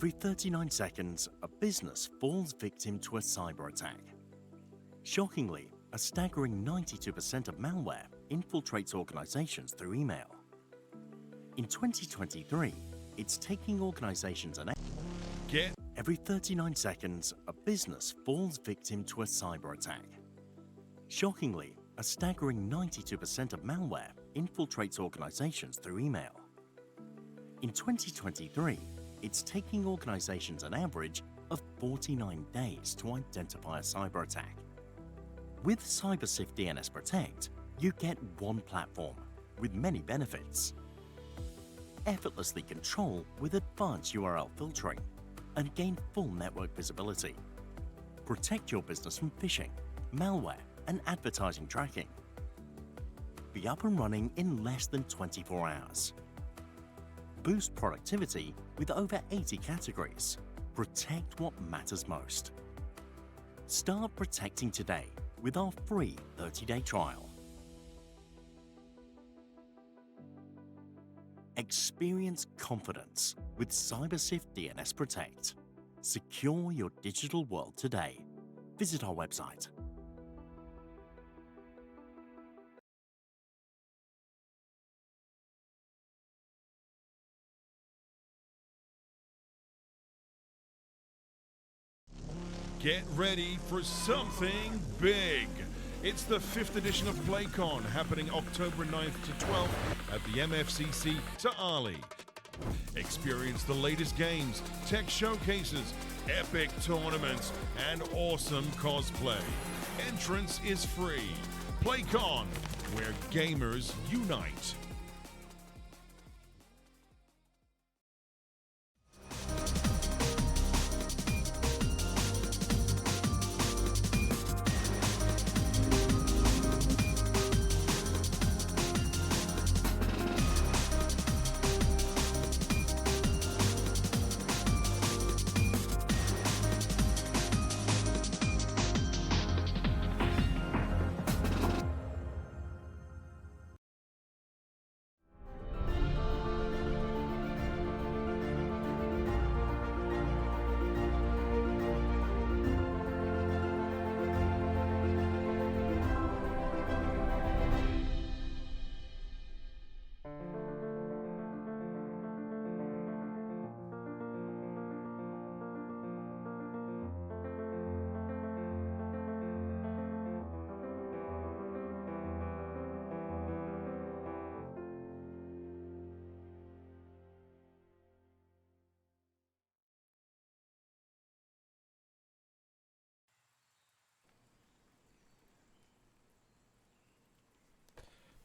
Every 39 seconds, a business falls victim to a cyber attack. Shockingly, a staggering 92% of malware infiltrates organizations through email. In 2023, it's taking organizations an every 39 seconds, a business falls victim to a cyber attack. Shockingly, a staggering 92% of malware infiltrates organizations through email. In 2023, it's taking organizations an average of 49 days to identify a cyber attack. With CyberSift DNS Protect, you get one platform with many benefits. Effortlessly control with advanced URL filtering and gain full network visibility. Protect your business from phishing, malware, and advertising tracking. Be up and running in less than 24 hours. Boost productivity with over 80 categories. Protect what matters most. Start protecting today with our free 30-day trial. Experience confidence with CyberSift DNS Protect. Secure your digital world today. Visit our website. Get ready for something big. It's the 5th edition of PlayCon, happening October 9th to 12th at the MFCC to Ali. Experience the latest games, tech showcases, epic tournaments, and awesome cosplay. Entrance is free. PlayCon, where gamers unite.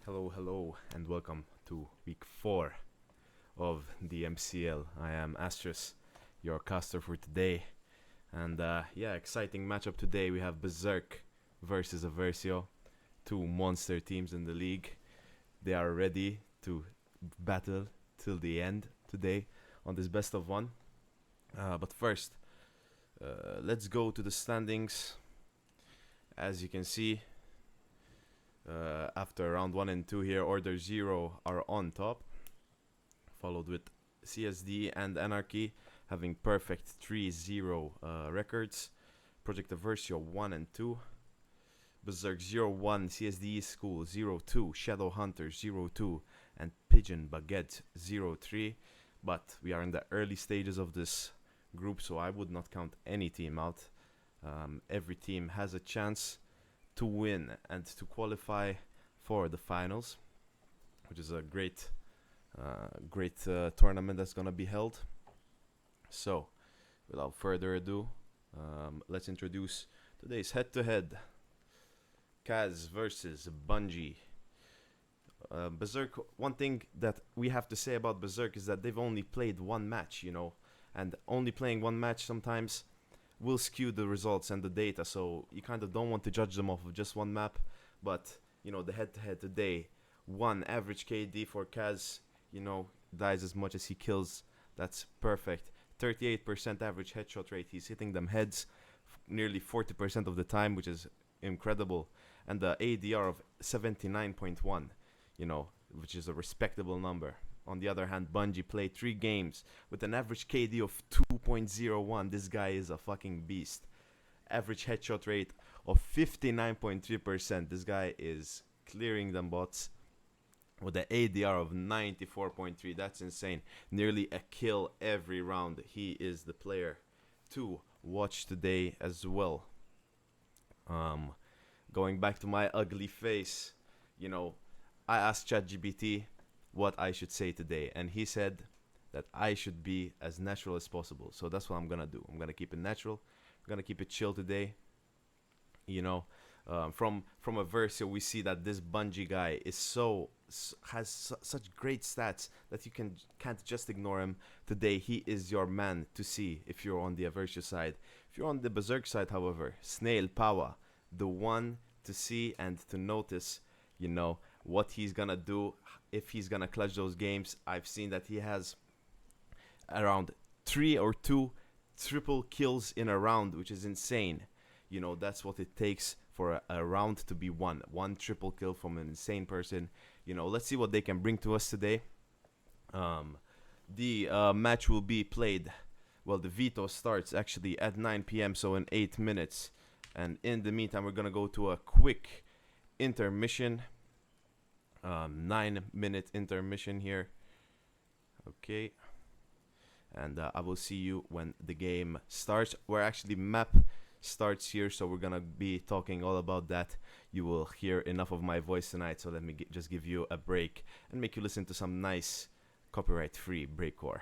Hello, and welcome to week 4 of the MCL. I am Astros, your caster for today. And exciting matchup today. We have Berserk versus EVERSIO, two monster teams in the league. They are ready to battle till the end today on this best of one. But first, let's go to the standings. As you can see, after round 1 and 2 here, Order 0 are on top, followed with CSD and Anarchy having perfect 3-0 records. Project EVERSIO 1 and 2, Berserk 0-1, CSD School 0-2, Shadow Hunter 0-2, and Pigeon Baguette 0-3. But we are in the early stages of this group, so I would not count any team out. Every team has a chance to win and to qualify for the finals, which is a great tournament that's gonna be held. So, without further ado, let's introduce today's head-to-head. Kaz versus Bungie. Berserk, one thing that we have to say about Berserk is that they've only played one match, and only playing one match sometimes will skew the results and the data, so you kind of don't want to judge them off of just one map. But the head-to-head today, one average KD for Kaz, dies as much as he kills. That's perfect. 38% average headshot rate. He's hitting them heads nearly 40% of the time, which is incredible. And the ADR of 79.1, which is a respectable number. On the other hand, Bungie played 3 games with an average KD of 2.01. This guy is a fucking beast. Average headshot rate of 59.3%. This guy is clearing them bots with an ADR of 94.3. That's insane. Nearly a kill every round. He is the player to watch today as well. Going back to my ugly face, you know, I asked ChatGPT what I should say today, and he said that I should be as natural as possible. So that's what I'm gonna do. I'm gonna keep it natural. I'm gonna keep it chill today. You know, from EVERSIO, we see that this Bungie guy is such great stats that you can't just ignore him. Today, he is your man to see if you're on the EVERSIO side. If you're on the Berserk side, however, Snail Power, the one to see and to notice, you know, what he's gonna do, if he's gonna clutch those games. I've seen that he has around 3 or 2 triple kills in a round, which is insane. You know, that's what it takes for a round to be won. 1 triple kill from an insane person. You know, let's see what they can bring to us today. The match will be played, well, the veto starts actually at 9 p.m, so in 8 minutes. And in the meantime, we're gonna go to a quick intermission. 9-minute intermission here. Okay. And I will see you when the game starts. We're actually map starts here, so we're gonna be talking all about that. You will hear enough of my voice tonight, so let me just give you a break and make you listen to some nice copyright-free breakcore.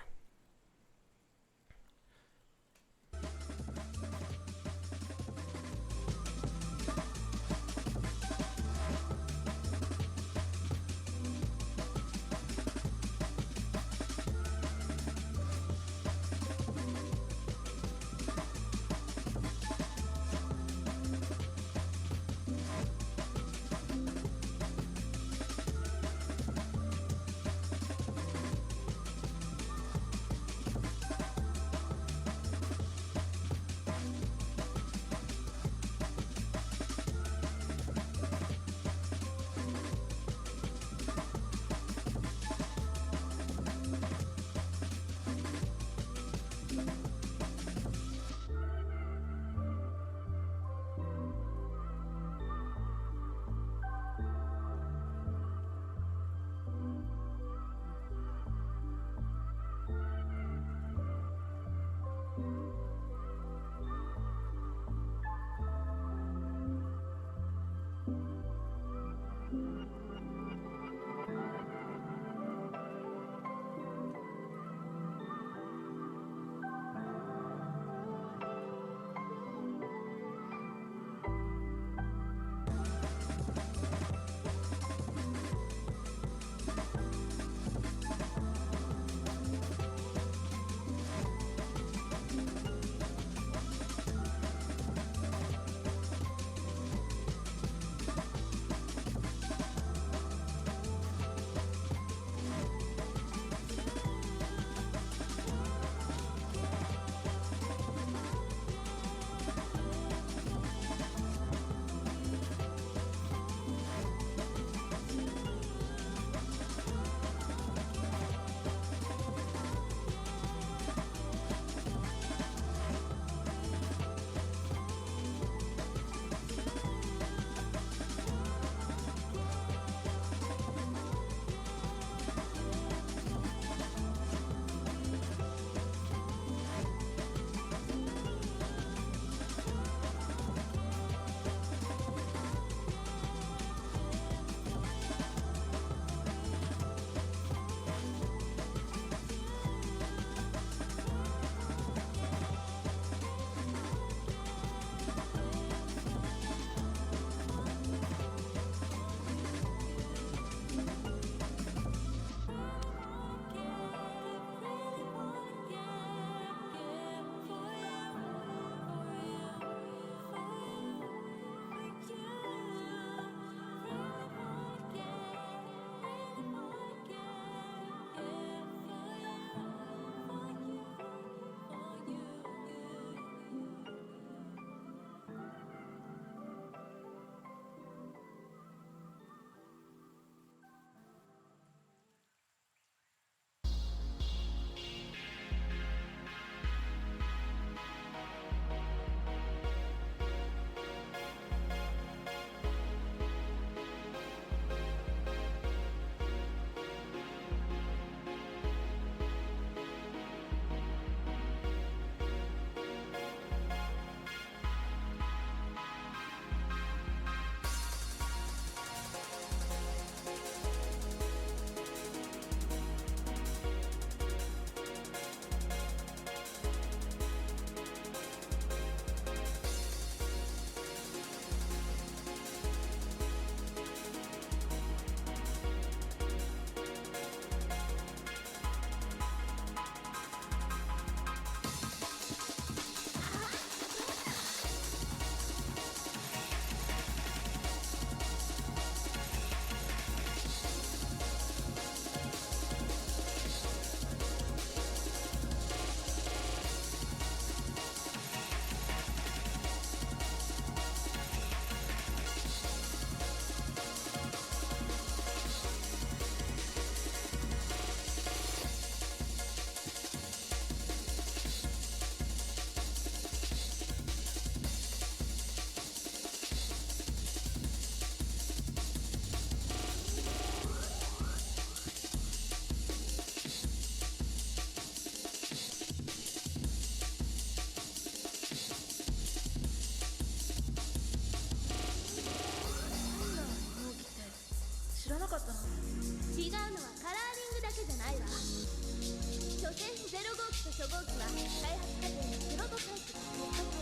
ないわ。所詮0号機と初号機は開発過程のプロトタイプ、テストタイプ。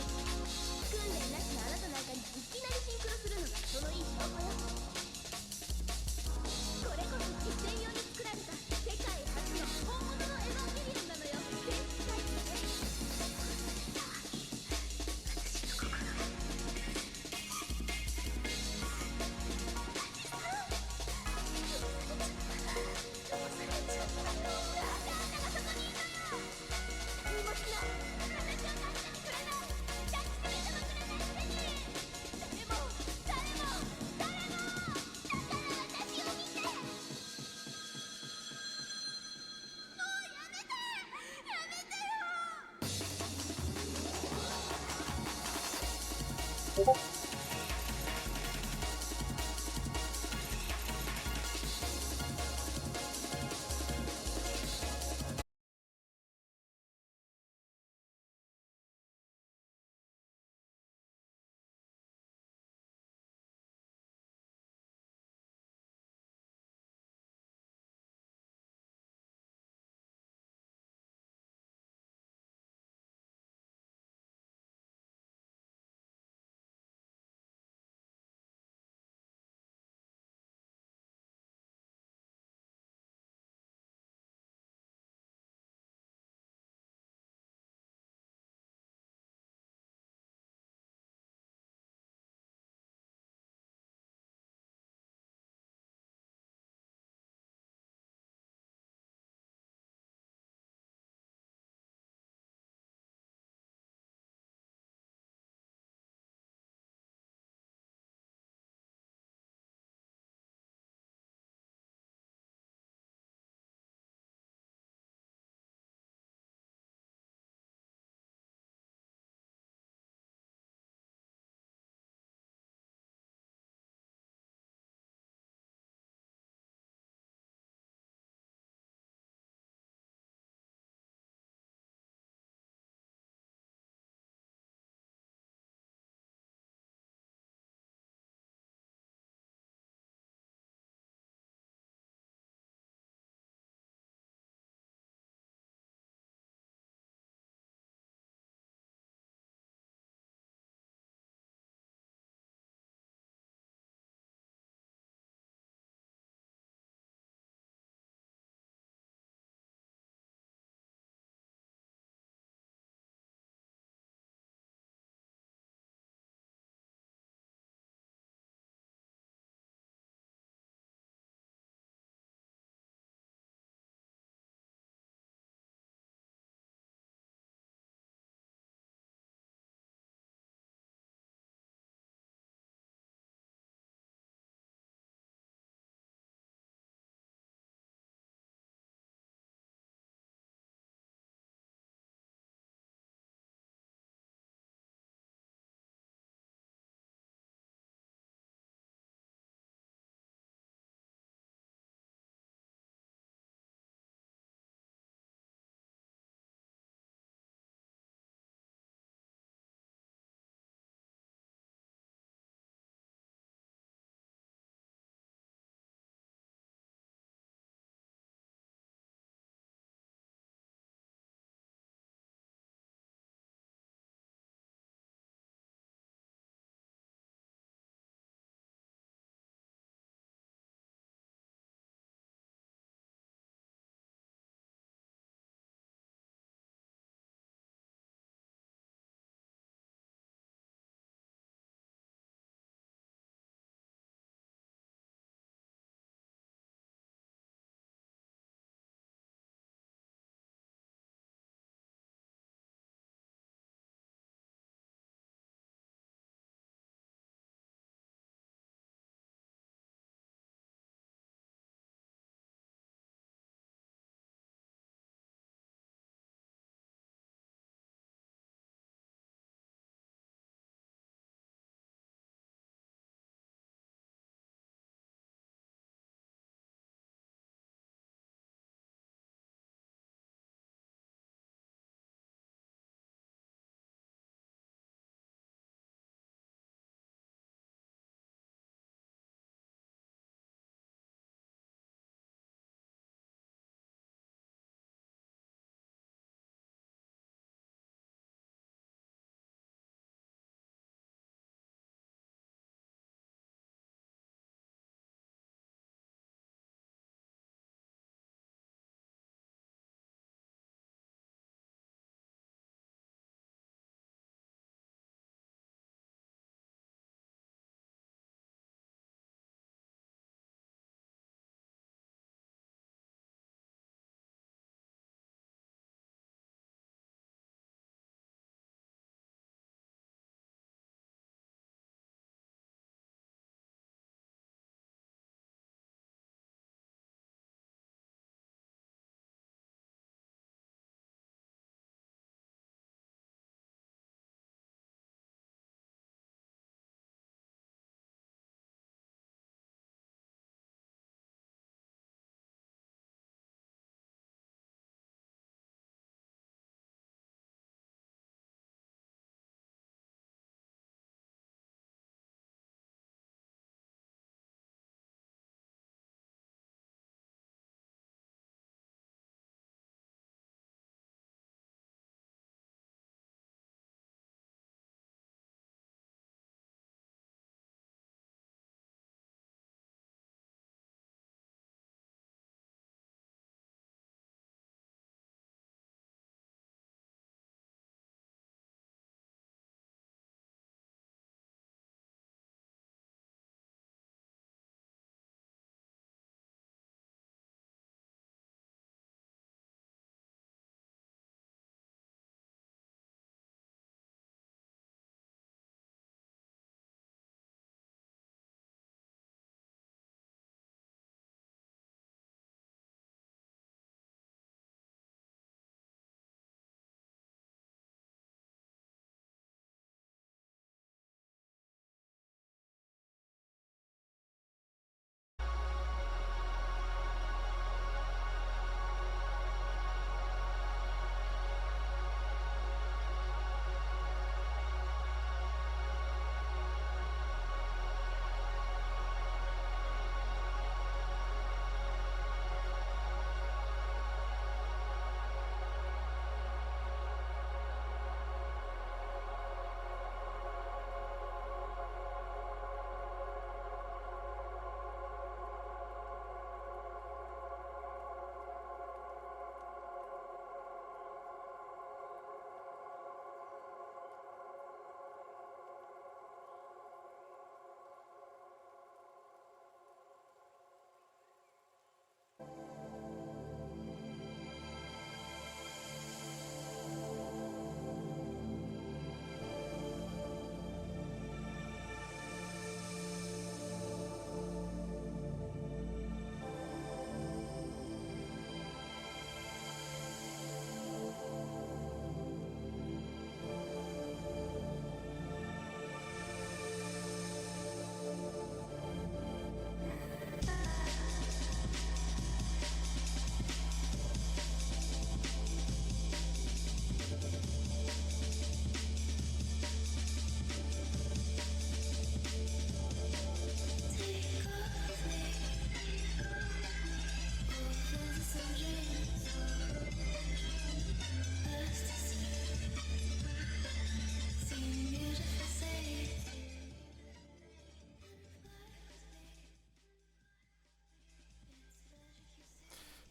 訓練なしのあなたなんかにいきなりシンクロするのがそのいい証拠よ。これこそ実戦用に作られた世界初の本物のエヴァンゲリオンなのよ。電気タイプね。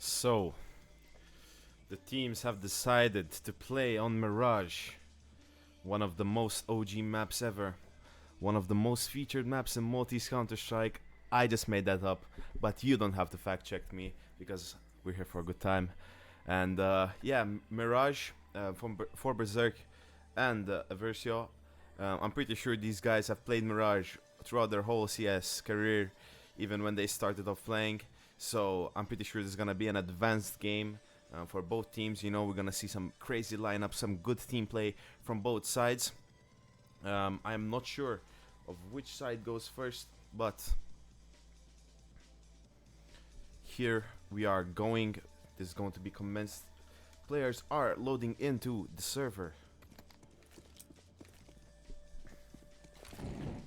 So, the teams have decided to play on Mirage, one of the most OG maps ever, one of the most featured maps in Maltese Counter-Strike. I just made that up, but you don't have to fact check me because we're here for a good time. And yeah, Mirage for Berserk and EVERSIO. I'm pretty sure these guys have played Mirage throughout their whole CS career, even when they started off playing. So I'm pretty sure this is gonna be an advanced game for both teams. You know, we're gonna see some crazy lineups, some good team play from both sides. I'm not sure of which side goes first, but here we are going. This is going to be commenced. Players are loading into the server.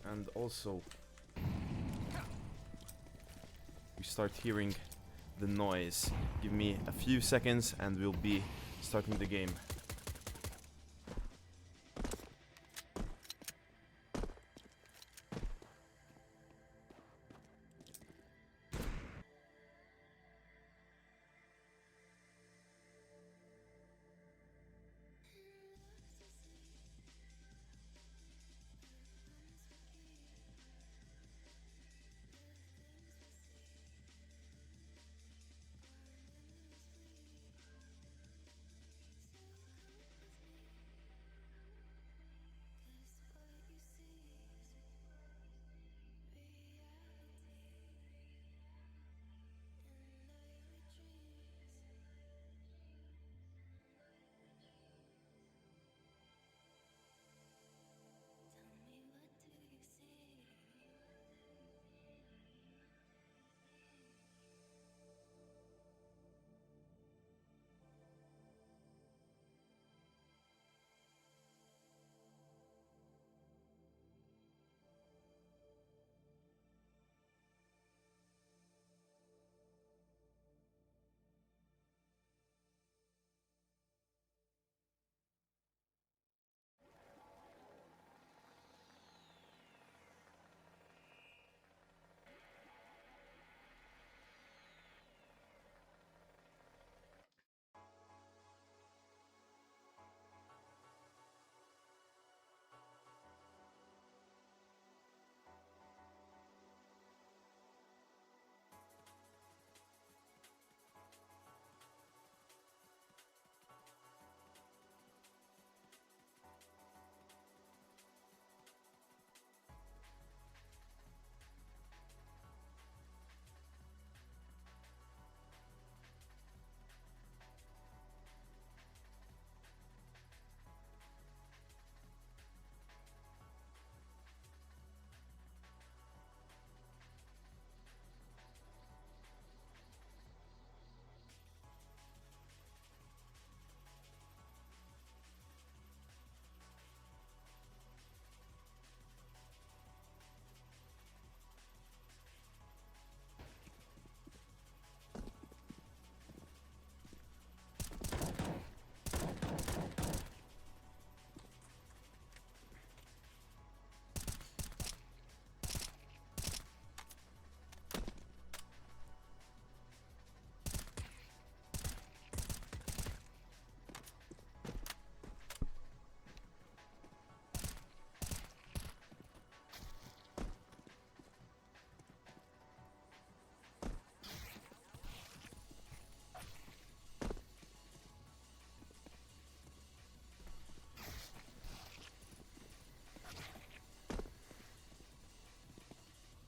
And also, we start hearing the noise. Give me a few seconds and we'll be starting the game.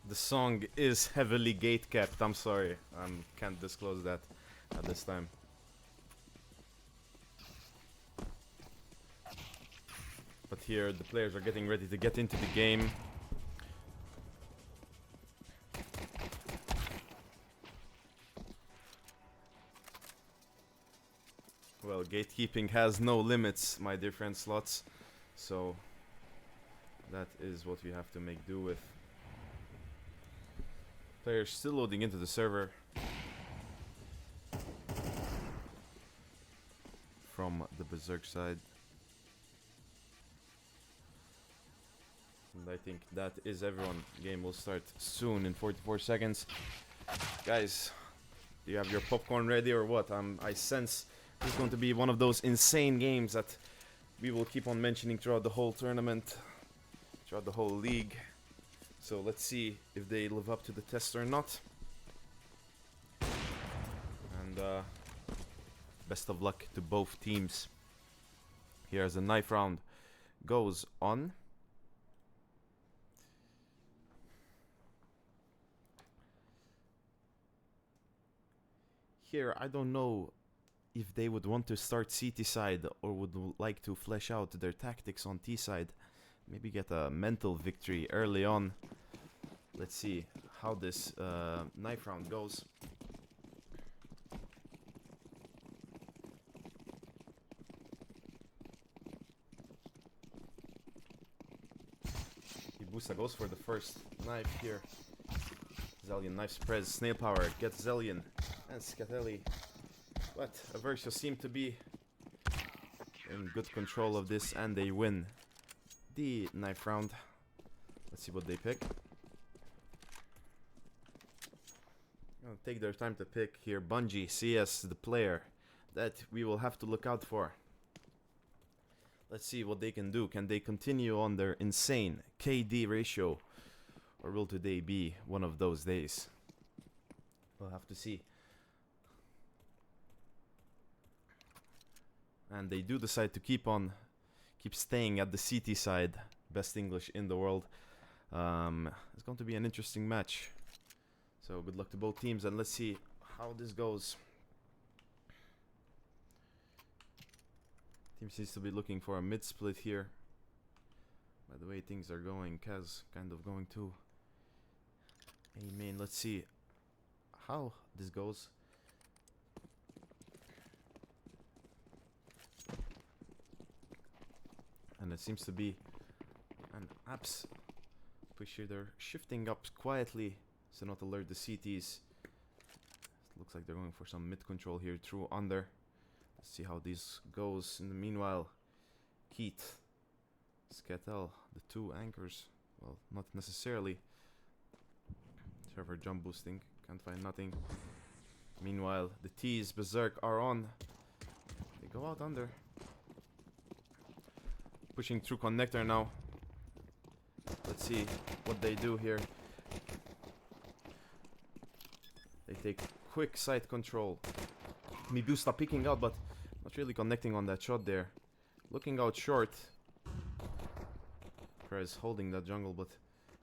The song is heavily gate capped. I'm sorry, I can't disclose that at this time. But here the players are getting ready to get into the game. Well, gatekeeping has no limits, my dear friend Slots. So that is what we have to make do with. Players still loading into the server from the Berserk side. And I think that is everyone. Game will start soon in 44 seconds. Guys, Do you have your popcorn ready or what? I sense this is going to be one of those insane games that we will keep on mentioning throughout the whole tournament, throughout the whole league. So let's see if they live up to the test or not. And best of luck to both teams. Here as the knife round goes on. Here, I don't know if they would want to start CT side or would like to flesh out their tactics on T side. Maybe get a mental victory early on. Let's see how this knife round goes. Ibusa goes for the first knife here. Zellion knifes Prez, Snail Power gets Zellion and Scatelli. But EVERSIO seem to be in good control of this and they win the knife round. Let's see what they pick. I'll take their time to pick here. Bungie, CS, the player that we will have to look out for. Let's see what they can do. Can they continue on their insane KD ratio? Or will today be one of those days? We'll have to see. And they do decide to keep staying at the CT side. Best English in the world. It's going to be an interesting match. So good luck to both teams and let's see how this goes. Team seems to be looking for a mid split here. By the way things are going, Kaz kind of going too. Hey main, let's see how this goes. And it seems to be an apps push here. They're shifting up quietly so not alert the CTs. It looks like they're going for some mid control here through under. Let's see how this goes. In the meanwhile, Keith, Scatel, the two anchors. Well, not necessarily. Trevor jump boosting. Can't find nothing. Meanwhile, the T's, Berserk, are on. They go out under. Pushing through connector now. Let's see what they do here. They take quick side control. Mibusta picking out, but not really connecting on that shot there. Looking out short. Perez holding that jungle, but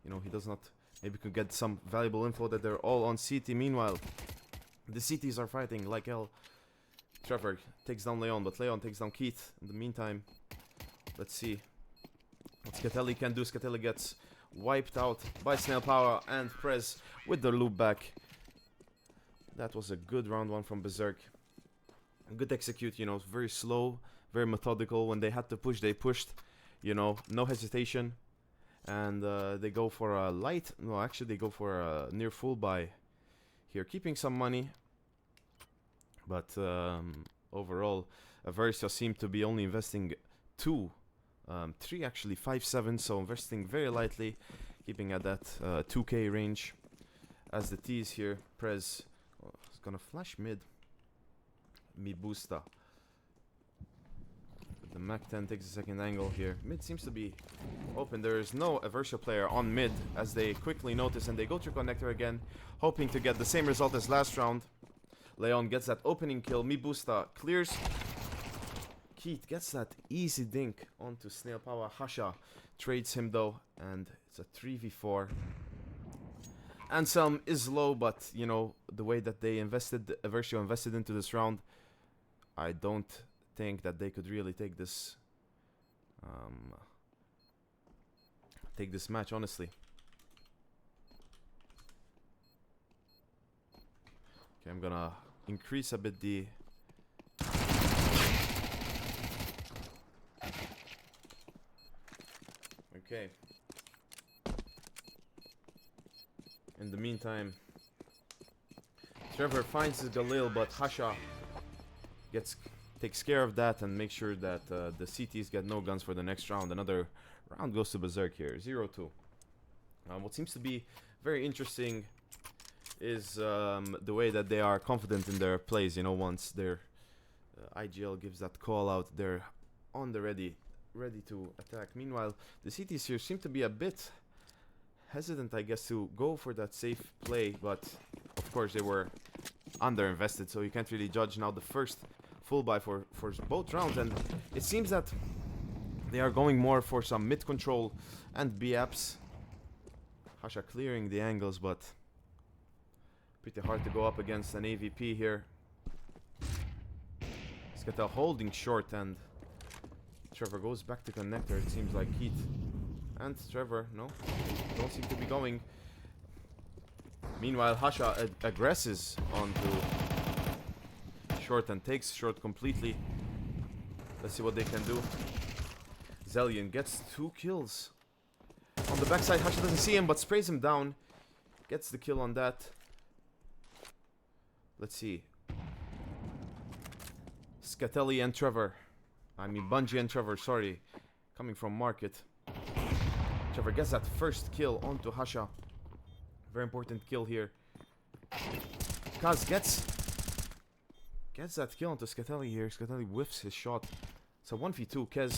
you know, he does not. Maybe could get some valuable info that they're all on CT. Meanwhile, the CTs are fighting like hell. Trevor takes down Leon, but Leon takes down Keith. In the meantime, let's see what Scatelli can do. Scatelli gets wiped out by Snail Power and Prez with the loop back. That was a good round one from Berserk. Good execute, you know, very slow, very methodical. When they had to push, they pushed, you know, no hesitation. And they go for a light, no, actually they go for a near full buy here, keeping some money. But overall, EVERSIO seemed to be only investing 3 actually, 5-7, so investing very lightly, keeping at that 2k range. As the T's here, Prez is gonna flash mid. Mibusta. The Mac 10 takes a second angle here. Mid seems to be open. There is no EVERSIO player on mid as they quickly notice and they go through connector again, hoping to get the same result as last round. Leon gets that opening kill. Mibusta clears. Keith gets that easy dink onto Snail Power. Hasha trades him though, and it's a 3v4. Anselm is low, but you know, the way that they EVERSIO invested into this round, I don't think that they could really take this match, honestly. Okay, I'm gonna increase a bit the okay. In the meantime, Trevor finds his Galil, but Hasha takes care of that and makes sure that the CTs get no guns for the next round. Another round goes to Berserk here, 0-2. What seems to be very interesting is the way that they are confident in their plays. You know, once their IGL gives that call out, they're on the ready to attack. Meanwhile, the CTs here seem to be a bit hesitant, I guess, to go for that safe play, but of course they were underinvested, so you can't really judge. Now the first full buy for both rounds, and it seems that they are going more for some mid control and B-apps. Hasha clearing the angles, but pretty hard to go up against an AVP here. Skatel holding short, and Trevor goes back to connector. It seems like Heat and Trevor, no, don't seem to be going. Meanwhile, Hasha aggresses onto short and takes short completely. Let's see what they can do. Zelian gets 2 kills. On the backside, Hasha doesn't see him, but sprays him down. Gets the kill on that. Let's see. Scatelli and Trevor. I mean, Bungie and Trevor, sorry. Coming from Market. Trevor gets that first kill onto Hasha. Very important kill here. Kaz gets that kill onto Scatelli here. Scatelli whiffs his shot. So 1v2. Kez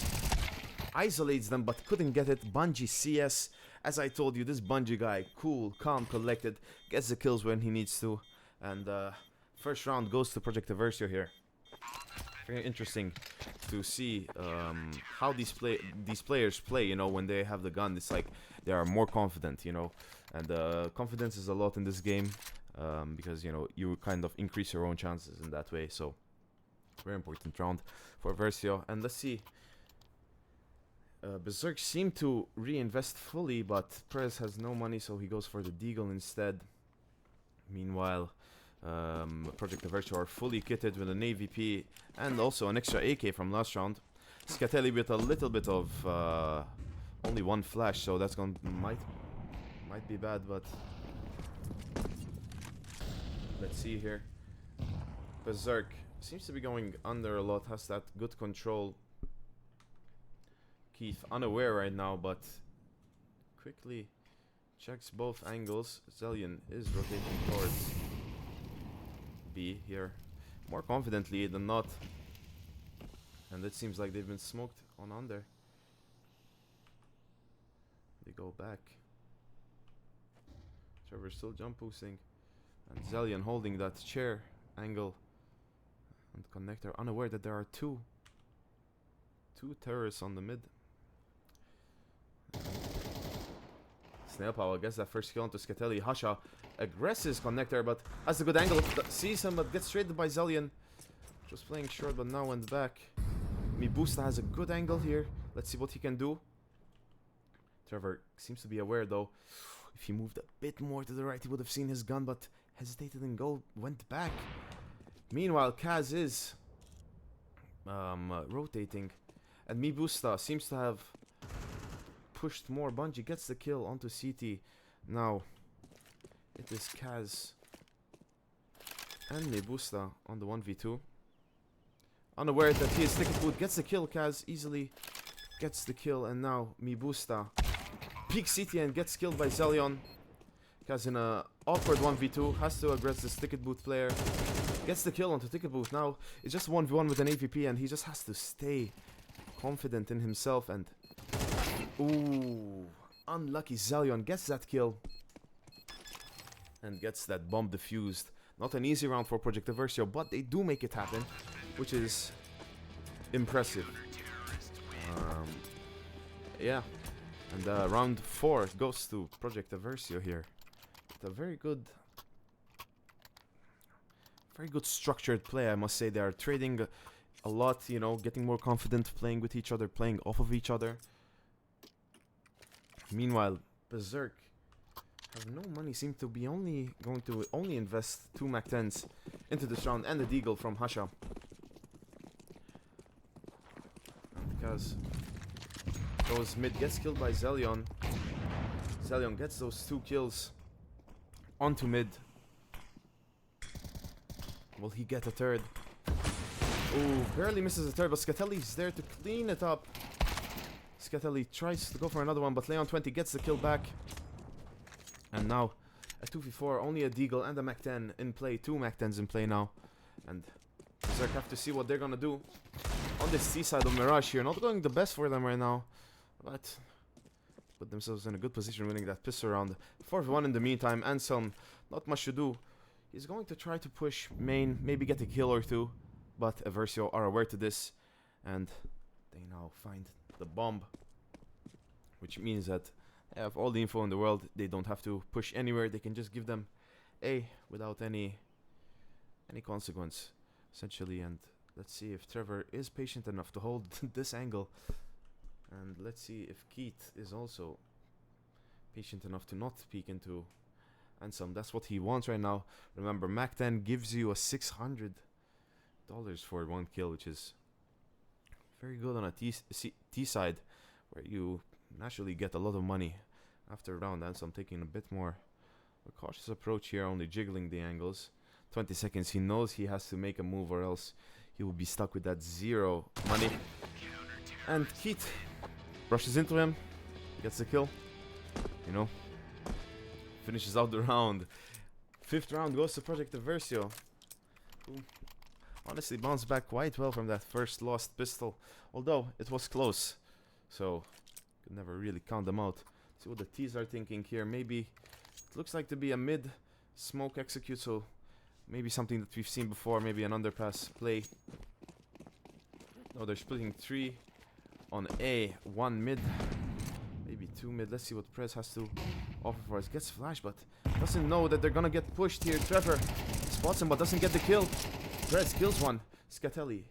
isolates them but couldn't get it. Bungie CS. As I told you, this Bungie guy, cool, calm, collected, gets the kills when he needs to. And first round goes to Project EVERSIO here. Very interesting to see how these players play, you know, when they have the gun. It's like they are more confident, you know, and confidence is a lot in this game, because, you know, you kind of increase your own chances in that way. So very important round for EVERSIO. And let's see, Berserk seemed to reinvest fully, but Perez has no money, so he goes for the Deagle instead. Meanwhile, Project EVERSIO are fully kitted with an AVP and also an extra AK from last round. Scatelli with a little bit of only 1 flash, so that's gonna might be bad, but let's see here. Berserk seems to be going under a lot, has that good control. Keith unaware right now, but quickly checks both angles. Zelian is rotating towards B here, more confidently than not, and it seems like they've been smoked on under. They go back. Trevor still jump boosting, and Zelian holding that chair angle and connector, unaware that there are two terrorists on the mid. Snail Power gets that first kill onto Scatelli. Hasha aggresses connector, but has a good angle. Sees him, but gets traded by Zelian. Just playing short, but now went back. Mibusta has a good angle here. Let's see what he can do. Trevor seems to be aware, though. If he moved a bit more to the right, he would have seen his gun, but hesitated and went back. Meanwhile, Kaz is rotating, and Mibusta seems to have pushed more. Bungie gets the kill onto CT. Now it is Kaz and Mibusta on the 1v2. Unaware that he is ticket boot, gets the kill. Kaz easily gets the kill, and now Mibusta peeks CT and gets killed by Zelion. Kaz in a awkward 1v2 has to aggress this ticket boot player. Gets the kill onto ticket boot. Now it's just 1v1 with an AVP, and he just has to stay confident in himself. And ooh, unlucky. Zelion gets that kill and gets that bomb defused. Not an easy round for Project EVERSIO, but they do make it happen, which is impressive. Yeah, and round 4 goes to Project EVERSIO here. With a very good structured play, I must say. They are trading a lot, you know, getting more confident, playing with each other, playing off of each other. Meanwhile, Berserk have no money, seem to be going to invest 2 MAC-10s into this round and the Deagle from Hasha. Because goes mid, gets killed by Zelion. Zelion gets those 2 kills onto mid. Will he get a third? Ooh, barely misses a third, but Scatelli's there to clean it up. Scatelli tries to go for another one, but Leon 20 gets the kill back. And now a 2v4, only a Deagle and a Mac 10 in play. 2 Mac 10s in play now. And Berserk have to see what they're gonna do on this C side of Mirage here. Not going the best for them right now, but put themselves in a good position winning that pistol round. 4v1 in the meantime. Anselm, not much to do. He's going to try to push main, maybe get a kill or two, but EVERSIO are aware to this, and they now find the bomb, which means that they have all the info in the world. They don't have to push anywhere. They can just give them A without any consequence, essentially. And let's see if Trevor is patient enough to hold this angle, and let's see if Keith is also patient enough to not peek into Anselm. That's what he wants right now. Remember, Mac 10 gives you a $600 for 1 kill, which is very good on a T side, where you naturally get a lot of money after a round. Anselm taking a bit more a cautious approach here, only jiggling the angles. 20 seconds. He knows he has to make a move or else he will be stuck with that 0 money. And Keith rushes into him, gets the kill, you know, finishes out the round. 5th round goes to Project EVERSIO, who honestly bounced back quite well from that first lost pistol, although it was close, so could never really count them out. See what the T's are thinking here. Maybe it looks like to be a mid smoke execute, so maybe something that we've seen before, maybe an underpass play. No, they're splitting 3 on A, 1 mid, maybe 2 mid. Let's see what Prez has to offer for us. Gets flash, but doesn't know that they're gonna get pushed here. Trevor spots him, but doesn't get the kill. Prez kills one. Scatelli.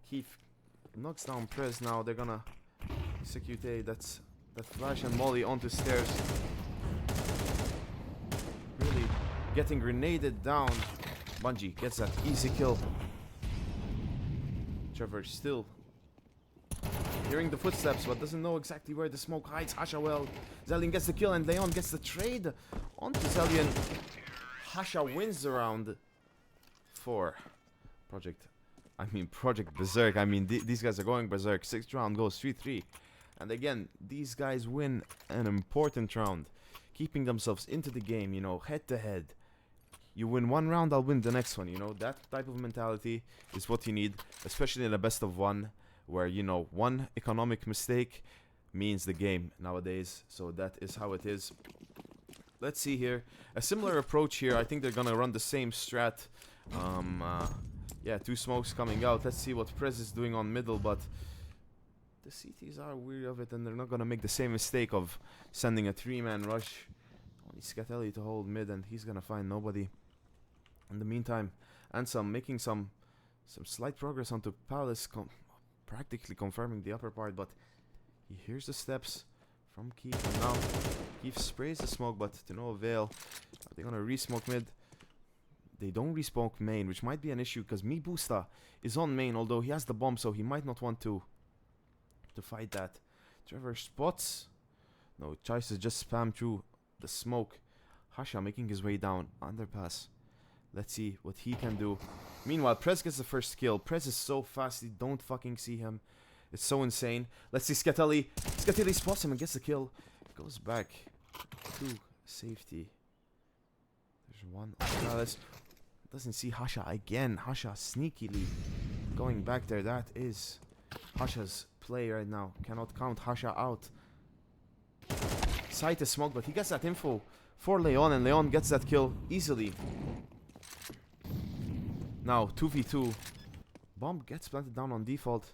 Keith knocks down Prez now. They're gonna execute A. That's that flash and Molly onto stairs. Really getting grenaded down. Bungie gets that easy kill. Trevor still hearing the footsteps, but doesn't know exactly where the smoke hides. Hasha well. Zelion gets the kill, and Leon gets the trade onto Zelion. Hasha wins the round for Project Berserk. I mean, these guys are going berserk. 6th round goes 3-3. And again, these guys win an important round, keeping themselves into the game, you know, head to head. You win 1 round, I'll win the next one, you know. That type of mentality is what you need, especially in a best of 1, where, you know, 1 economic mistake means the game nowadays. So that is how it is. Let's see here. A similar approach here. I think they're gonna run the same strat. Yeah, 2 smokes coming out. Let's see what Prez is doing on middle, but the CTs are weary of it, and they're not gonna make the same mistake of sending a 3-man rush. Only Scatelli to hold mid, and he's gonna find nobody. In the meantime, Anselm making some slight progress onto Palace, practically confirming the upper part, but he hears the steps from Keith, and now Keith sprays the smoke, but to no avail. Are they gonna re-smoke mid? They don't re-smoke main, which might be an issue, because Mibusta is on main, although he has the bomb, so he might not want to fight that. Trevor spots. No, tries to just spam through the smoke. Hasha making his way down. Underpass. Let's see what he can do. Meanwhile, Prez gets the first kill. Prez is so fast, you don't fucking see him. It's so insane. Let's see Scatelli. Scatelli spots him and gets the kill. Goes back to safety. There's one on Palace. Doesn't see Hasha again. Hasha sneakily going back there. That is Hasha's play right now. Cannot count Hasha out. Sight is smoked, but he gets that info for Leon, and Leon gets that kill easily. Now 2v2. Bomb gets planted down on default.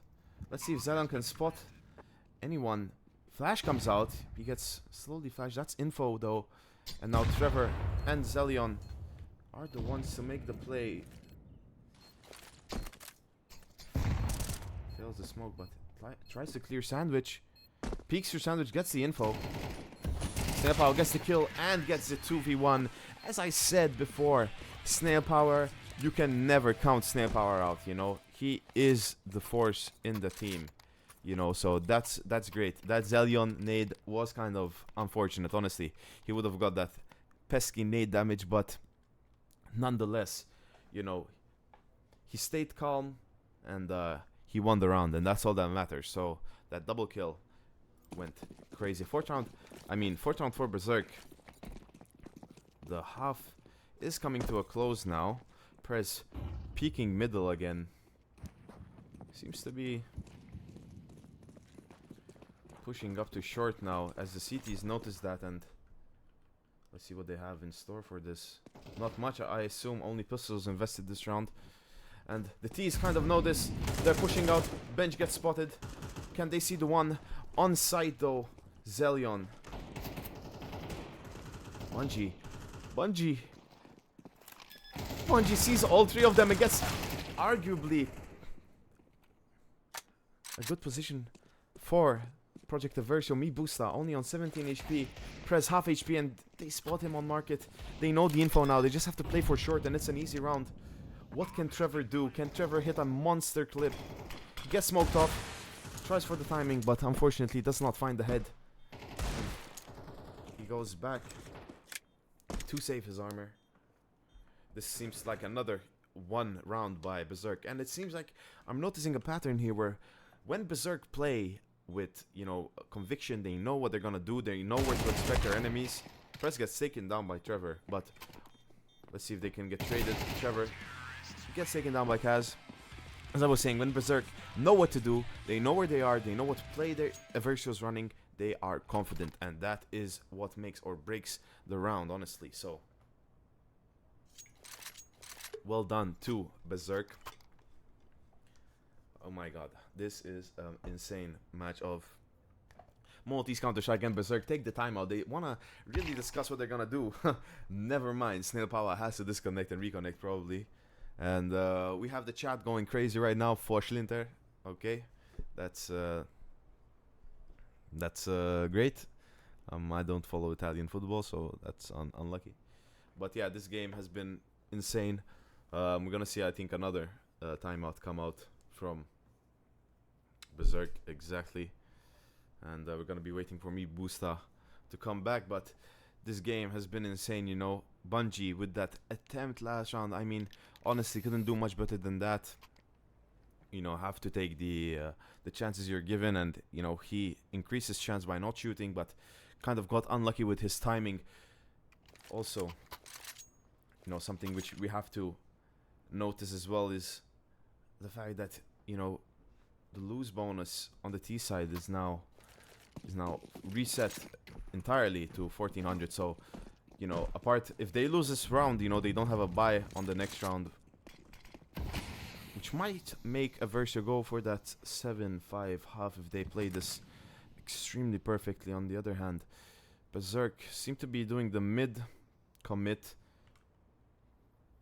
Let's see if Zelion can spot anyone. Flash comes out. He gets slowly flashed. That's info though. And now Trevor and Zelion are the ones to make the play. Fails the smoke, but tries to clear sandwich. Peeks through sandwich, gets the info. Snail Power gets the kill and gets the 2v1. As I said before, Snail Power, you can never count Snail Power out, you know. He is the force in the team, you know, so that's great. That Zelion nade was kind of unfortunate, honestly. He would have got that pesky nade damage, but nonetheless, you know, he stayed calm and he won the round, and that's all that matters. So that double kill went crazy. Fourth round for Berserk. The half is coming to a close now. Prez peeking middle again. Seems to be pushing up to short now as the CTs notice that, and let's see what they have in store for this. Not much, I assume. Only pistols invested this round. And the T's kind of know this. They're pushing out. Bench gets spotted. Can they see the one on site though? Zelion. Bungie sees all three of them and gets arguably a good position for Project EVERSIO. MiBusta only on 17 HP. Prez half HP and they spot him on market. They know the info now. They just have to play for short and it's an easy round. What can Trevor do? Can Trevor hit a monster clip? Gets smoked off. Tries for the timing, but unfortunately does not find the head. He goes back to save his armor. This seems like another one round by Berserk. And it seems like I'm noticing a pattern here where when Berserk play with, you know, conviction, they know what they're gonna do, they know where to expect their enemies. Prez gets taken down by Trevor, but let's see if they can get traded. Trevor gets taken down by Kaz. As I was saying, when Berserk know what to do, they know where they are, they know what play their EVERSIO's running, they are confident, and that is what makes or breaks the round, honestly. So well done to Berserk. Oh my god, this is an insane match of Maltese Counter-Strike and Berserk. Take the time out. They want to really discuss what they're going to do. Never mind. Snail Power has to disconnect and reconnect probably. And we have the chat going crazy right now for Schlinter. Okay, that's great. I don't follow Italian football, so that's unlucky. But yeah, this game has been insane. We're going to see, I think, another timeout come out from Berserk, exactly. And we're going to be waiting for MiBusta to come back. But this game has been insane, you know. Bungie with that attempt last round, I mean, honestly, couldn't do much better than that. You know, have to take the chances you're given. And, you know, he increased his chance by not shooting, but kind of got unlucky with his timing. Also, you know, something which we have to notice as well is the fact that, you know, the lose bonus on the T side is now reset entirely to 1400. So, you know, apart if they lose this round, you know, they don't have a buy on the next round, which might make EVERSIO go for that 7-5 half if they play this extremely perfectly. On the other hand, Berserk seem to be doing the mid commit.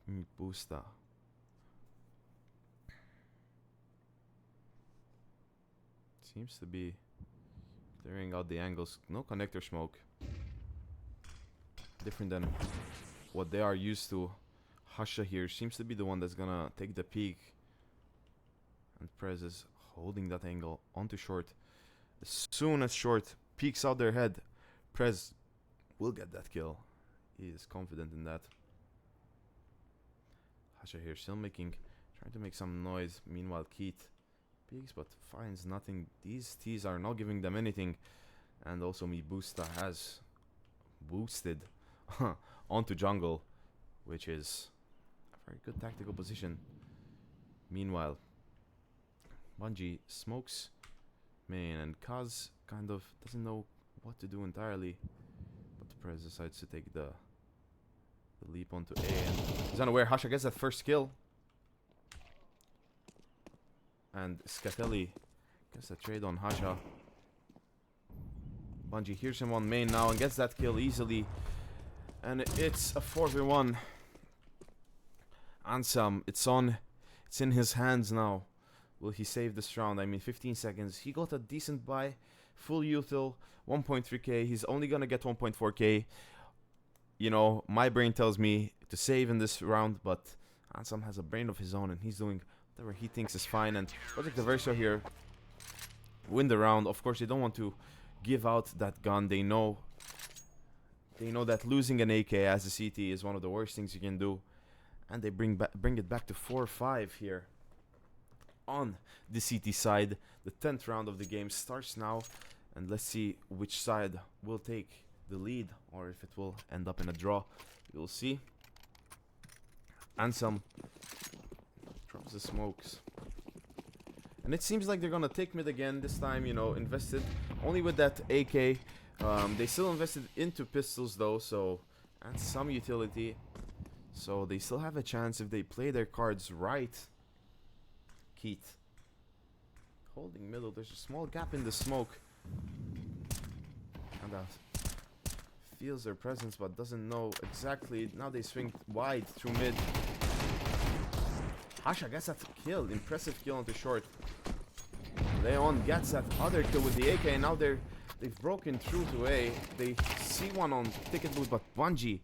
MiBusta. Seems to be clearing out the angles. No connector smoke. Different than what they are used to. Hasha here seems to be the one that's gonna take the peak. And Prez is holding that angle onto short. As soon as short peeks out their head, Prez will get that kill. He is confident in that. Hasha here still trying to make some noise. Meanwhile, Keith peeks but finds nothing. These T's are not giving them anything. And also MiBusta has boosted onto jungle, which is a very good tactical position. Meanwhile, Bungie smokes main and Kaz kind of doesn't know what to do entirely, but Prez decides to take the leap onto A and he's unaware. Hasha gets that first kill. And Scatelli gets a trade on Hasha. Bungie hears him on main now and gets that kill easily. And it's a 4v1. Ansem, it's in his hands now. Will he save this round? I mean, 15 seconds. He got a decent buy. Full util, 1.3k. He's only gonna get 1.4k. You know, my brain tells me to save in this round, but Ansem has a brain of his own and he's doing whatever he thinks is fine. And Project EVERSIO here win the round. Of course, they don't want to give out that gun. They know that losing an AK as a CT is one of the worst things you can do. And they bring it back to 4-5 here on the CT side. The 10th round of the game starts now. And let's see which side will take the lead, or if it will end up in a draw. We'll see. Ansem drops the smokes. And it seems like they're gonna take mid again, this time, you know, invested only with that AK. They still invested into pistols though, so, and some utility. So they still have a chance if they play their cards right. Keith holding middle. There's a small gap in the smoke. And feels their presence but doesn't know exactly. Now they swing wide through mid. Hasha gets that kill. Impressive kill on the short. Leon gets that other kill with the AK, and now they've broken through to A. They see one on ticket booth, but Bungie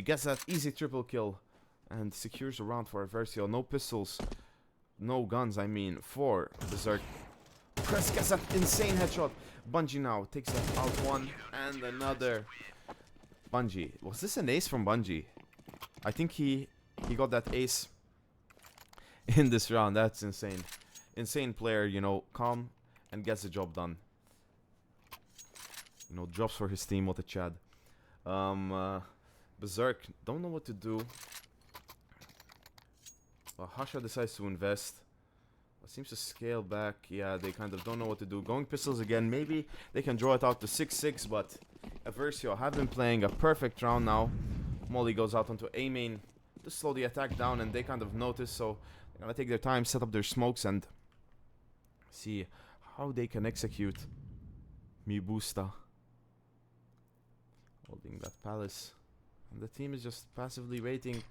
gets that easy triple kill and secures a round for EVERSIO. No pistols, no guns, I mean, for Berserk. Press gets that insane headshot. Bungie now takes that out one and another. Bungie, was this an ace from Bungie? I think he got that ace in this round. That's insane. Insane player, you know, calm and gets the job done. You know, drops for his team. What a Chad. Berserk don't know what to do. Hasha decides to invest. Seems to scale back. Yeah, they kind of don't know what to do. Going pistols again. Maybe they can draw it out to 6-6, but EVERSIO have been playing a perfect round now. Molly goes out onto A main to slow the attack down, and they kind of notice, so they're gonna take their time, set up their smokes, and see how they can execute Mibusta. Holding that palace. And the team is just passively waiting.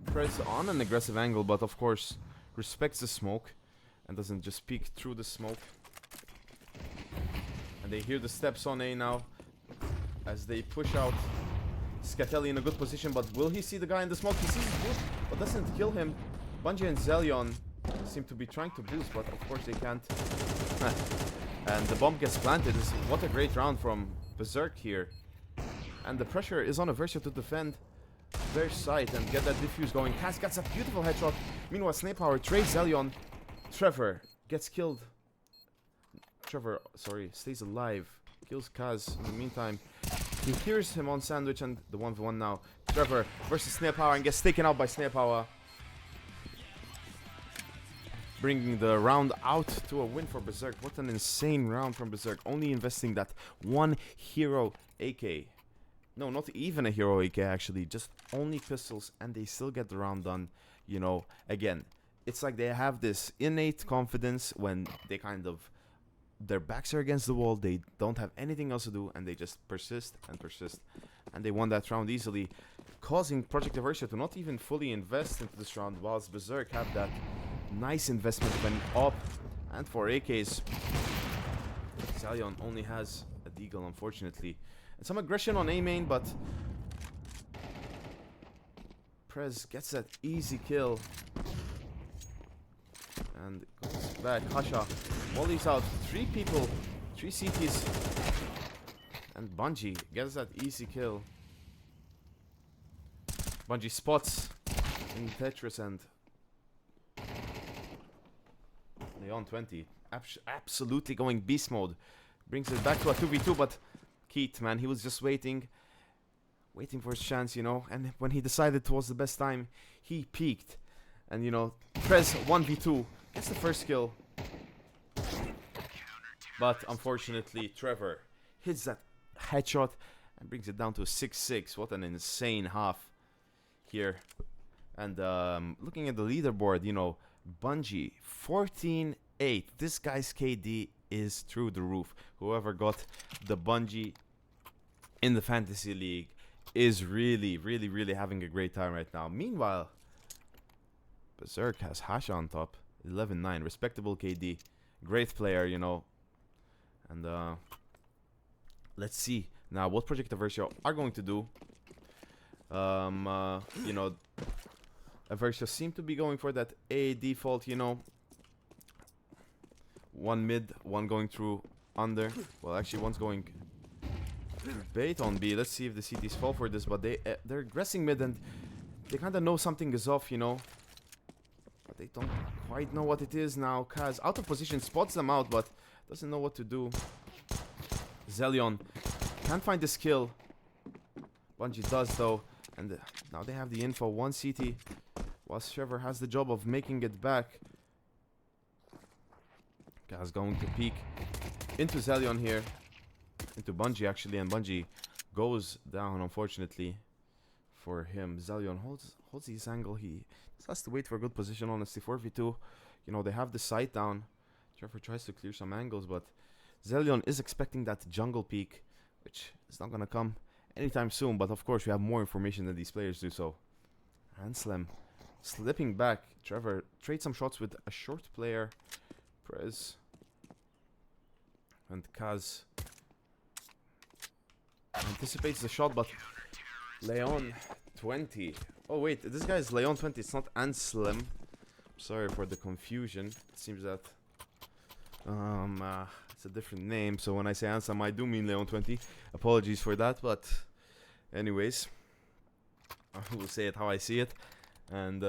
Press on an aggressive angle, but of course respects the smoke and doesn't just peek through the smoke. And they hear the steps on A now as they push out. Scatelli in a good position, but will he see the guy in the smoke? He sees the boost, but doesn't kill him. Bungie and Zelion seem to be trying to boost, but of course they can't. And the bomb gets planted. What a great round from Berserk here. And the pressure is on EVERSIO to defend their site and get that diffuse going. Kaz gets a beautiful headshot. Meanwhile, Snake Power trades Zelion. Trevor gets killed. Trevor, sorry, stays alive. Kills Kaz in the meantime. He hears him on Sandwich and the 1v1 now. Trevor versus Snake Power and gets taken out by Snake Power. Bringing the round out to a win for Berserk. What an insane round from Berserk. Only investing that one hero AK. No, not even a hero AK actually. Just only pistols, and they still get the round done. You know, again, it's like they have this innate confidence when they kind of, their backs are against the wall, they don't have anything else to do, and they just persist and persist. And they won that round easily, causing Project EVERSIO to not even fully invest into this round, whilst Berserk have that nice investment when up. And for AKs, Zelion only has a deagle, unfortunately. And some aggression on A main, but Prez gets that easy kill. And goes back. Hasha volleys out 3 people, 3 CTs. And Bungie gets that easy kill. Bungie spots in Tetris, and Leon 20. Absolutely going beast mode. Brings it back to a 2v2, but Keith, man, he was just waiting for his chance, you know. And when he decided it was the best time, he peaked. And, you know, Prez 1v2 gets the first kill. But unfortunately, Trevor hits that headshot and brings it down to a 6-6. What an insane half here. And looking at the leaderboard, you know, Bungie 14-8. This guy's KD is through the roof. Whoever got the Bungie in the fantasy league is really having a great time right now. Meanwhile, Berserk has Hasha on top, 11-9, respectable KD, great player, you know. And let's see now what Project EVERSIO are going to do. You know, EVERSIO seem to be going for that A default, you know. One mid, one going through under. Well, actually, one's going bait on B. Let's see if the CTs fall for this, but they're aggressing mid, and they kind of know something is off, you know. But they don't quite know what it is now. Kaz out of position, spots them out, but Doesn't know what to do. Zelion can't find this kill. Bungie does though. And now they have the info. 1 CT. Whilst Trevor has the job of making it back. Gaz going to peek into Zelion here. Into Bungie actually. And Bungie goes down unfortunately for him. Zelion holds his angle. He just has to wait for a good position honestly. 4v2. You know, they have the sight down. Trevor tries to clear some angles, but Zelion is expecting that jungle peek, which is not going to come anytime soon. But of course, we have more information than these players do, so. Anslem slipping back. Trevor trades some shots with a short player. Prez. And Kaz anticipates the shot, but Leon 20. Oh wait, this guy is Leon 20. It's not Anslem. Sorry for the confusion. It seems that it's a different name. So when I say Anslem, I do mean Leon 20. Apologies for that, but anyways, I will say it how I see it. And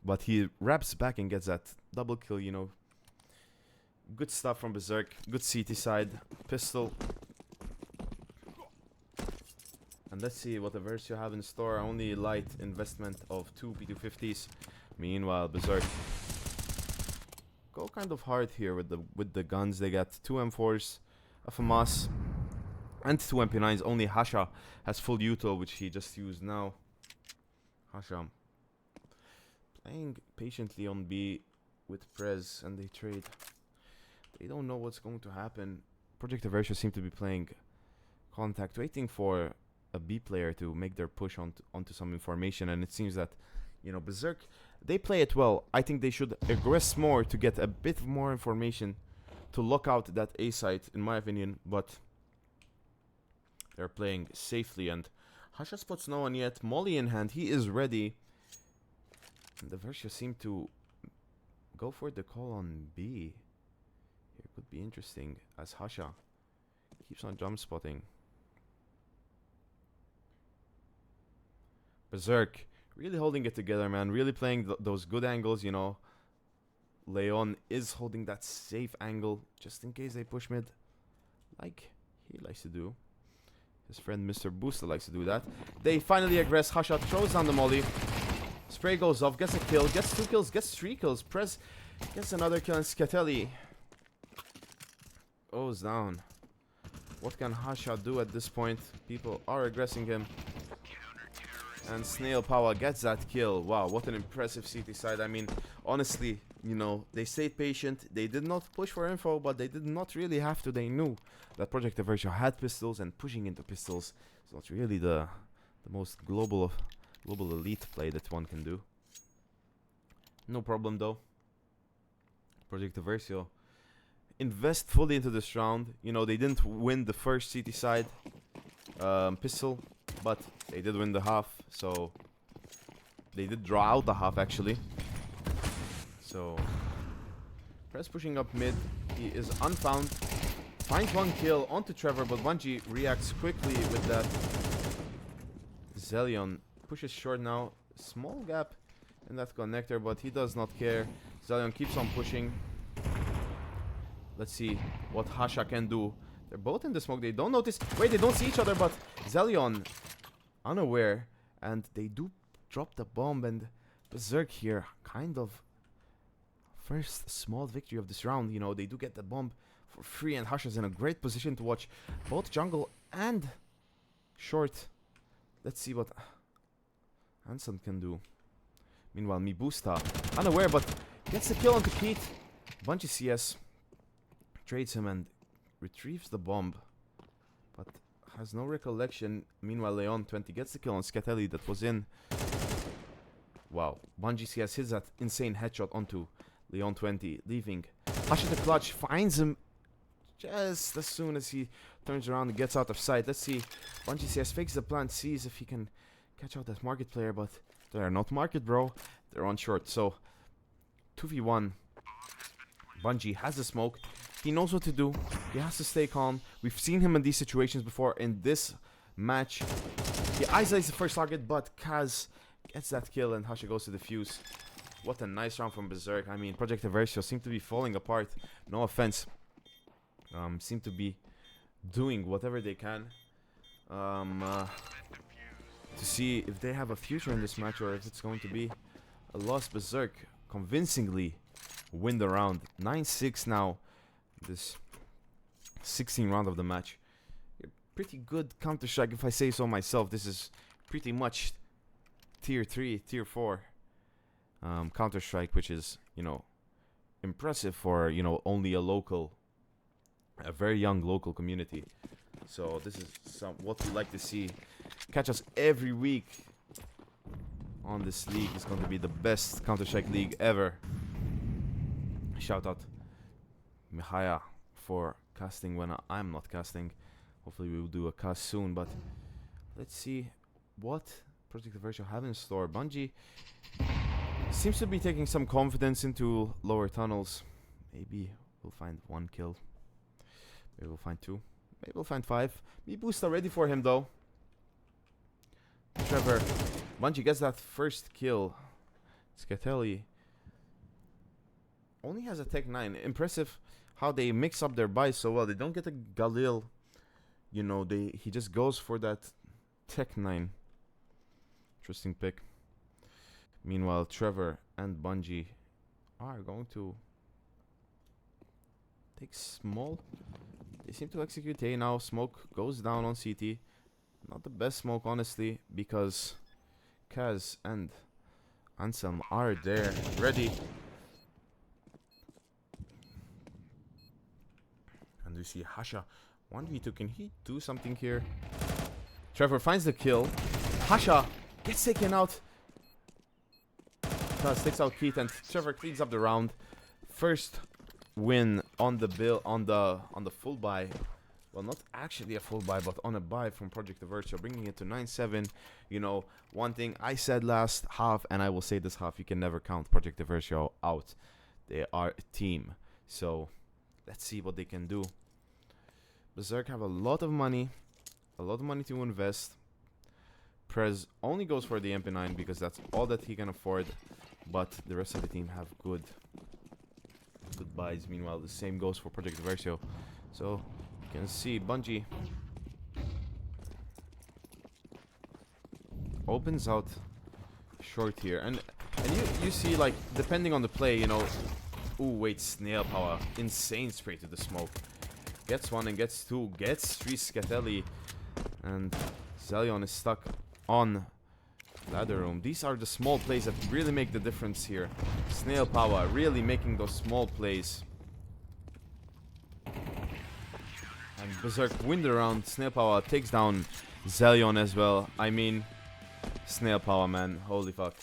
but he wraps back and gets that double kill. You know, good stuff from Berserk. Good CT side pistol. And let's see what EVERSIO have in store. Only light investment of 2 P250s. Meanwhile, Berserk go kind of hard here with the guns. They got 2 M4s, a FAMAS, and 2 MP9s. Only Hasha has full util, which he just used now. Hasha playing patiently on B with Prez, and they trade. They don't know what's going to happen. Project EVERSIO seem to be playing contact, waiting for a B player to make their push onto some information, and it seems that, you know, Berserk, they play it well. I think they should aggress more to get a bit more information to lock out that A site, in my opinion, but they're playing safely, and Hasha spots no one yet. Molly in hand, he is ready, and the EVERSIO seem to go for the call on B. Here could be interesting, as Hasha keeps on jump spotting. Berserk really holding it together, man. Really playing those good angles, you know. Leon is holding that safe angle just in case they push mid, like he likes to do. His friend Mr. Booster likes to do that. They finally aggress. Hasha throws down the molly. Spray goes off, gets a kill, gets 2 kills, gets 3 kills. Prez gets another kill, and Scatelli goes down. What can Hasha do at this point? People are aggressing him. And Snail Power gets that kill. Wow, what an impressive CT side. I mean, honestly, you know, they stayed patient. They did not push for info, but they did not really have to. They knew that Project EVERSIO had pistols, and pushing into pistols is not really the most global elite play that one can do. No problem though. Project EVERSIO invest fully into this round. You know, they didn't win the first CT side pistol, but they did win the half, so they did draw out the half actually. So Prez pushing up mid, he is unfound, finds 1 kill onto Trevor, but Bungie reacts quickly with that. Zelion pushes short now, small gap in that connector, but he does not care. Zelion keeps on pushing. Let's see what Hasha can do. They're both in the smoke. They don't notice. Wait, they don't see each other, but Zelion unaware, and they do drop the bomb, and Berserk here kind of first small victory of this round. You know, they do get the bomb for free, and Hasha's in a great position to watch both jungle and short. Let's see what Hanson can do. Meanwhile, Mibusta unaware, but gets the kill onto Pete. Bungie CS trades him and retrieves the bomb, but has no recollection. Meanwhile, Leon 20 gets the kill on Scatelli that was in. Wow, Bungie CS hits that insane headshot onto Leon 20, leaving Hasha the clutch, finds him just as soon as he turns around and gets out of sight. Let's see, Bungie CS fakes the plant, sees if he can catch out that market player, but they are not market, bro. They're on short, so 2v1. Bungie has the smoke. He knows what to do. He has to stay calm. We've seen him in these situations before. In this match, he isolates the first target, but Kaz gets that kill, and Hasha goes to defuse. What a nice round from Berserk. I mean, Project EVERSIO seem to be falling apart. No offense. Seem to be doing whatever they can to see if they have a future in this match or if it's going to be a loss. Berserk convincingly win the round. 9-6 now. This 16th round of the match. Pretty good Counter-Strike if I say so myself. This is pretty much tier 3, tier 4 Counter-Strike, which is, you know, impressive for, you know, only a very young local community. So this is what we like to see. Catch us every week on this league. It's going to be the best Counter-Strike league ever. Shout out Mihaya for casting when I'm not casting. Hopefully we will do a cast soon, but let's see what Project EVERSIO have in store. Bungie seems to be taking some confidence into lower tunnels. Maybe we'll find 1 kill. Maybe we'll find 2. Maybe we'll find 5. Me boost are ready for him though. Trevor. Bungie gets that first kill. Scatelli only has a Tech 9. Impressive how they mix up their buys so well. They don't get a Galil. You know, he just goes for that Tech 9. Interesting pick. Meanwhile, Trevor and Bungie are going to take small. They seem to execute A now. Smoke goes down on CT. Not the best smoke, honestly, because Kaz and Anselm are there, ready. And we see Hasha 1v2. Can he do something here? Trevor finds the kill. Hasha gets taken out. Kaz takes out Keith and Trevor cleans up the round. First win on the full buy. Well, not actually a full buy, but on a buy from Project EVERSIO, bringing it to 9-7. You know, one thing I said last half, and I will say this half, you can never count Project EVERSIO out. They are a team. So let's see what they can do. Berserk have a lot of money to invest. Prez only goes for the MP9 because that's all that he can afford, but the rest of the team have good buys. Meanwhile, the same goes for Project EVERSIO. So you can see Bungie opens out short here, and you see, like, depending on the play, you know. Ooh, wait, Snail Power, insane spray to the smoke. Gets 1 and gets 2, gets 3 Scatelli, and Zelion is stuck on ladder room. These are the small plays that really make the difference here. Snail Power really making those small plays. And Berserk win the round. Snail Power takes down Zelion as well. I mean, Snail Power, man, holy fuck.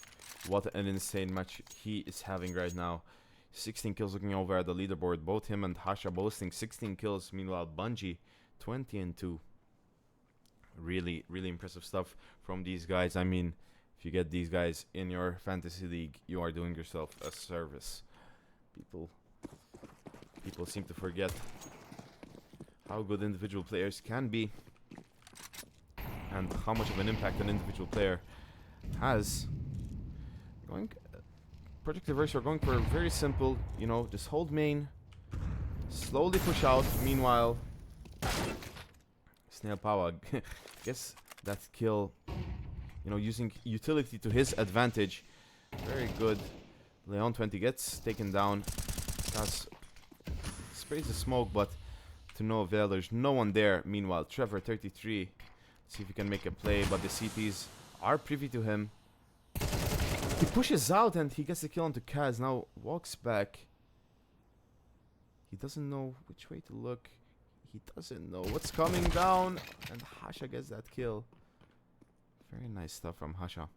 What an insane match he is having right now. 16 kills looking over at the leaderboard. Both him and Hasha boasting 16 kills. Meanwhile, Bungie 20-2. Really, really impressive stuff from these guys. I mean, if you get these guys in your fantasy league, you are doing yourself a service. People seem to forget how good individual players can be and how much of an impact an individual player has. Project EVERSIO are going for a very simple, you know, just hold main, slowly push out. Meanwhile, Snail Power gets that kill, you know, using utility to his advantage. Very good. Leon 20 gets taken down. Kaz sprays the smoke, but to no avail. There's no one there. Meanwhile, Trevor 33. See if he can make a play, but the CPs are privy to him. He pushes out and he gets the kill onto Kaz. Now walks back. He doesn't know which way to look. He doesn't know what's coming down. And Hasha gets that kill. Very nice stuff from Hasha.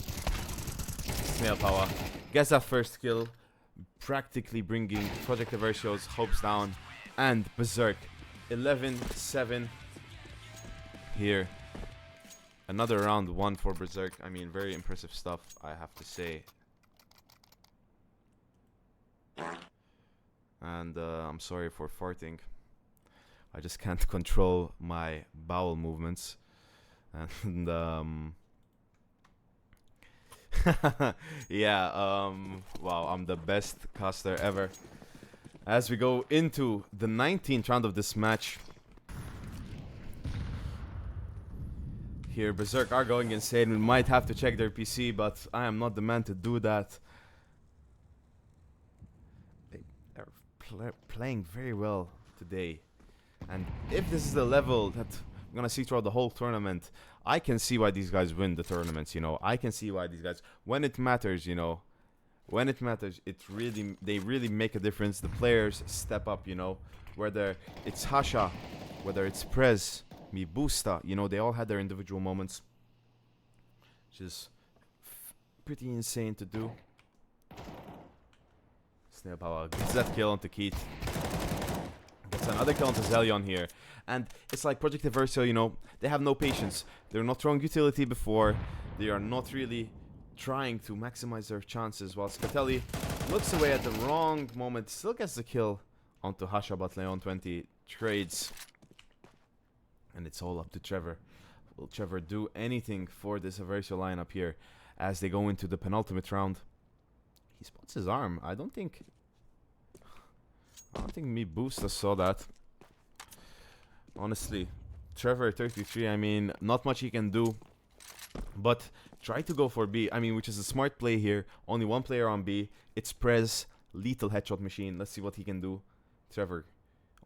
Snail Power gets that first kill. Practically bringing Project EVERSIO's hopes down. And Berserk 11-7 here. Another round 1 for Berserk. I mean, very impressive stuff, I have to say. And I'm sorry for farting. I just can't control my bowel movements. And Yeah, wow, I'm the best caster ever. As we go into the 19th round of this match. Here, Berserk are going insane. We might have to check their PC, but I am not the man to do that. They are playing very well today. And if this is the level that I'm gonna see throughout the whole tournament, I can see why these guys win the tournaments, you know. I can see why these guys, when it matters, you know, when it matters, they really make a difference. The players step up, you know, whether it's Hasha, whether it's Prez, Mibusta, you know, they all had their individual moments, which is pretty insane to do. Snail Power gets that kill onto Keith. Gets another kill onto Zelion here. And it's like Project EVERSIO, you know, they have no patience. They're not throwing utility before. They are not really trying to maximize their chances, while Scatelli looks away at the wrong moment, still gets the kill onto Hasha, but Leon 20 trades. And it's all up to Trevor. Will Trevor do anything for this EVERSIO lineup here as they go into the penultimate round? He spots his arm. I don't think Mibusta saw that. Honestly, Trevor 33, I mean, not much he can do. But try to go for B. I mean, which is a smart play here. Only one player on B. It's Prez. Lethal headshot machine. Let's see what he can do. Trevor.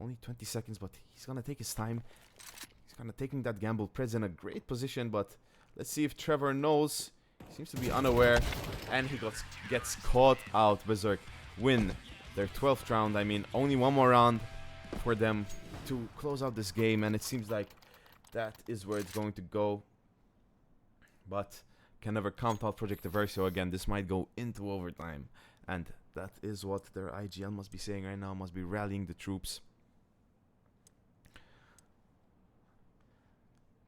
Only 20 seconds, but he's going to take his time. He's kind of taking that gamble. Prez in a great position, but let's see if Trevor knows. He seems to be unaware. And he gets caught out. Berserk win their 12th round. I mean, only one more round for them to close out this game. And it seems like that is where it's going to go. But can never count out Project EVERSIO again. This might go into overtime. And that is what their IGL must be saying right now. Must be rallying the troops.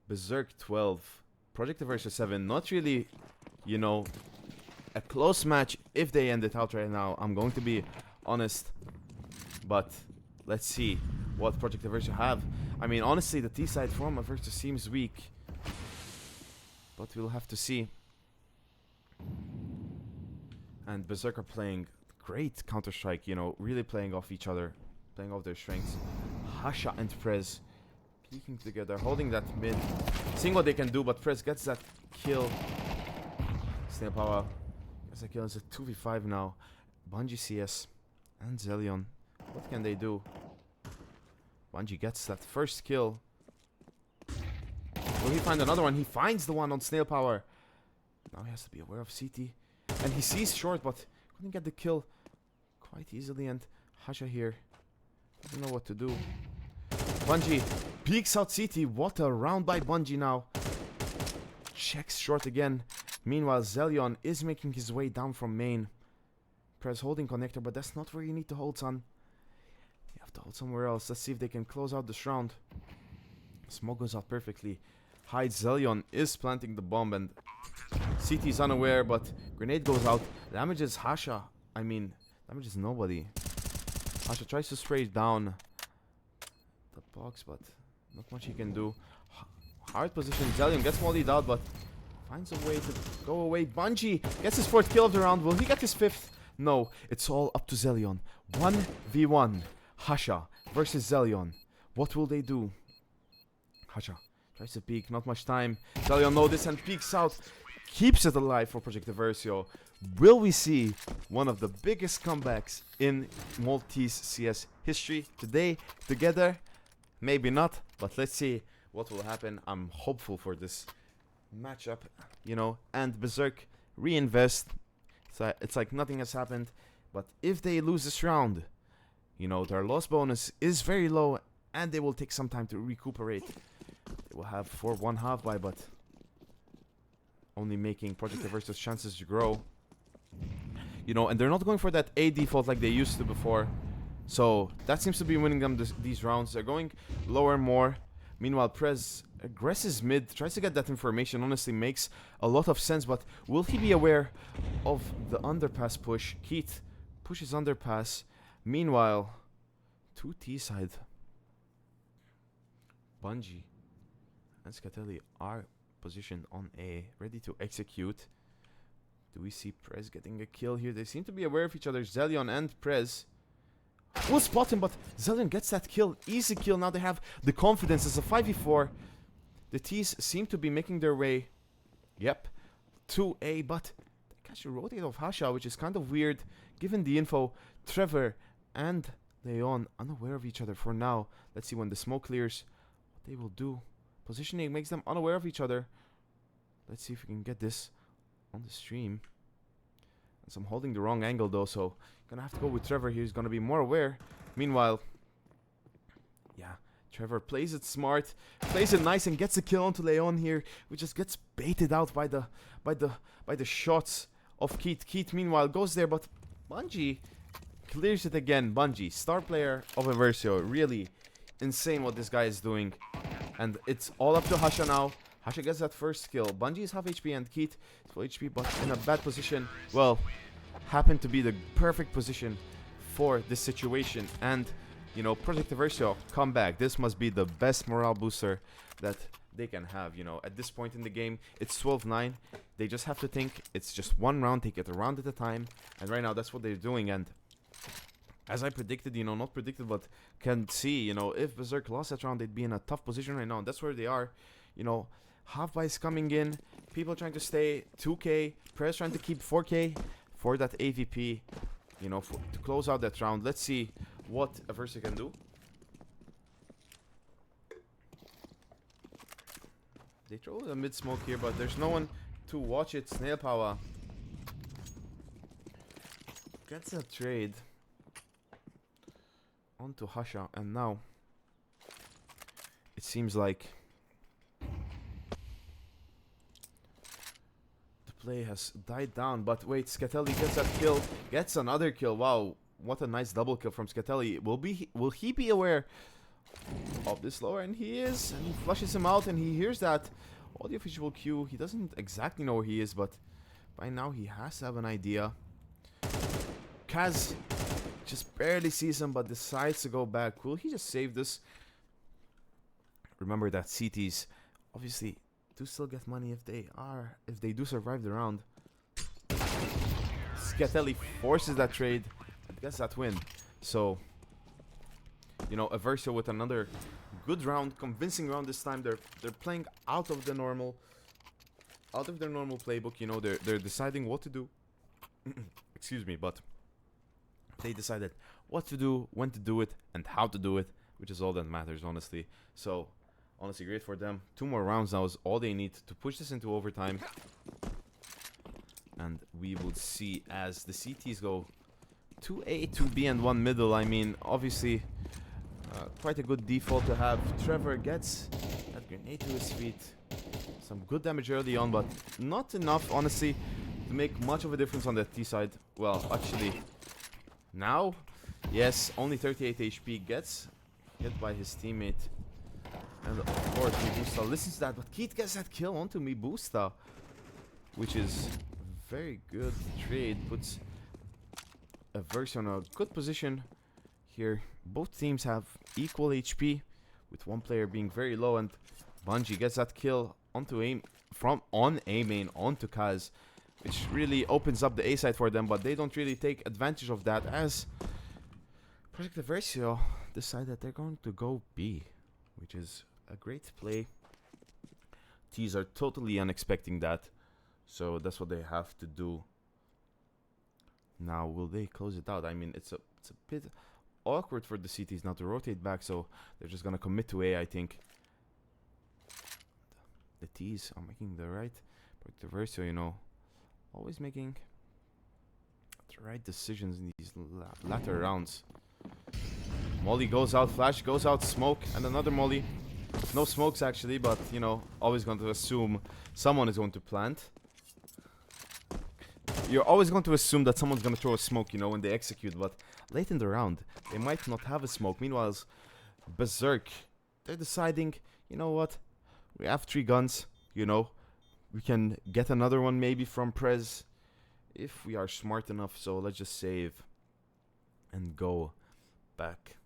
Berserk 12. Project EVERSIO 7. Not really, you know, a close match if they end it out right now. I'm going to be honest. But let's see what Project EVERSIO have. I mean, honestly, the T side from EVERSIO seems weak. But we'll have to see. And Berserk are playing great Counter-Strike, you know, really playing off each other, playing off their strengths. Hasha and Prez peeking together, holding that mid, seeing what they can do, but Prez gets that kill. Snail Power gets that kill. It's a 2v5 now. Bungie CS and Zelion. What can they do? Bungie gets that first kill. Will he find another one? He finds the one on Snail Power. Now he has to be aware of CT. And he sees short, but couldn't get the kill quite easily. And Hasha here doesn't know what to do. Bungie peeks out CT. What a round by Bungie now. Checks short again. Meanwhile, Zelion is making his way down from main. Press holding connector, but that's not where you need to hold, son. You have to hold somewhere else. Let's see if they can close out this round. Smoke goes out perfectly. Hides Zelion is planting the bomb, and CT is unaware, but grenade goes out. Damages Hasha. I mean, damages nobody. Hasha tries to spray down the box, but not much he can do. Hard position. Zelion gets mollied out, but finds a way to go away. Bungie gets his 4th kill of the round. Will he get his 5th? No, it's all up to Zelion. 1v1. Hasha versus Zelion. What will they do? Hasha tries to peek, not much time. Zelion knows this and peeks out. Keeps it alive for Project EVERSIO. Will we see one of the biggest comebacks in Maltese CS history today together? Maybe not, but let's see what will happen. I'm hopeful for this matchup, you know. And Berserk reinvest. It's like nothing has happened. But if they lose this round, you know, their loss bonus is very low and they will take some time to recuperate. They will have 4-1 half by, but only making Project EVERSIO's chances to grow. You know, and they're not going for that A default like they used to before. So that seems to be winning them these rounds. They're going lower more. Meanwhile, Prez aggresses mid, tries to get that information. Honestly, makes a lot of sense. But will he be aware of the underpass push? Keith pushes underpass. Meanwhile, 2 T side. Bungie and Scatelli are positioned on A, ready to execute. Do we see Prez getting a kill here? They seem to be aware of each other, Zelion and Prez. Will spot him, but Zelion gets that kill. Easy kill. Now they have the confidence. It's a 5v4. The T's seem to be making their way, yep, to A, but they catch a rotate of Hasha, which is kind of weird, given the info. Trevor and Leon unaware of each other for now. Let's see when the smoke clears what they will do. Positioning makes them unaware of each other. Let's see if we can get this on the stream. As I'm holding the wrong angle though, so gonna have to go with Trevor here. He's gonna be more aware. Meanwhile, yeah, Trevor plays it smart, plays it nice, and gets a kill onto Leon here, which just gets baited out by the shots of Keith. Keith meanwhile goes there, but Bungie clears it again. Bungie, star player of EVERSIO, really insane what this guy is doing, and it's all up to Hasha now. Hasha gets that first kill. Bungie is half HP and Keith is full HP, but in a bad position. Well, happened to be the perfect position for this situation. And, you know, Project EVERSIO, come back. This must be the best morale booster that they can have. You know, at this point in the game, it's 12-9. They just have to think it's just one round, take it a round at a time. And right now, that's what they're doing. And as I predicted, you know, not predicted, but can see, you know, if Berserk lost that round, they'd be in a tough position right now. And that's where they are. You know, half buys coming in, people trying to stay 2k, Prez trying to keep 4k for that AVP, you know, to close out that round. Let's see what EVERSIO can do. They throw a mid smoke here, but there's no one to watch it. Snail Power gets a trade onto Hasha, and now it seems like play has died down. But wait, Scatelli gets that kill, gets another kill. Wow, what a nice double kill from Scatelli. Will he be aware of this lower? And he is, and he flushes him out, and he hears that audiovisual cue. He doesn't exactly know where he is, but by now he has to have an idea. Kaz just barely sees him, but decides to go back. Will he just save this? Remember that CTs obviously do still get money if they do survive the round. Scatelli forces that trade and gets that win. So, you know, EVERSIO with another good round, convincing round this time. They're playing out of their normal playbook. You know, they're deciding what to do. Excuse me, but they decided what to do, when to do it, and how to do it, which is all that matters, honestly. So, honestly, great for them. 2 more rounds now is all they need to push this into overtime. And we will see as the CTs go 2A, 2B, and 1 middle. I mean, obviously, quite a good default to have. Trevor gets that grenade to his feet. Some good damage early on, but not enough, honestly, to make much of a difference on that T side. Well, actually, now, yes, only 38 HP, gets hit by his teammate. And of course, Mibusta listens to that, but Keith gets that kill onto Mibusta, which is very good trade. Puts EVERSIO in a good position here. Both teams have equal HP, with one player being very low, and Bungie gets that kill onto aim from on A main onto Kaz, which really opens up the A side for them, but they don't really take advantage of that as Project EVERSIO decide that they're going to go B, which is a great play. T's are totally unexpecting that, so that's what they have to do. Now, will they close it out? I mean, it's a bit awkward for the CTs now to rotate back, so they're just gonna commit to A, I think. The T's are making the right EVERSIO, you know, always making the right decisions in these latter rounds. Molly goes out, flash goes out, smoke, and another molly. No smokes actually, but you know, always going to assume someone is going to plant. You're always going to assume that someone's going to throw a smoke, you know, when they execute, but late in the round, they might not have a smoke. Meanwhile, Berserk, they're deciding, you know what, we have 3 guns, you know, we can get another one maybe from Prez if we are smart enough, so let's just save and go back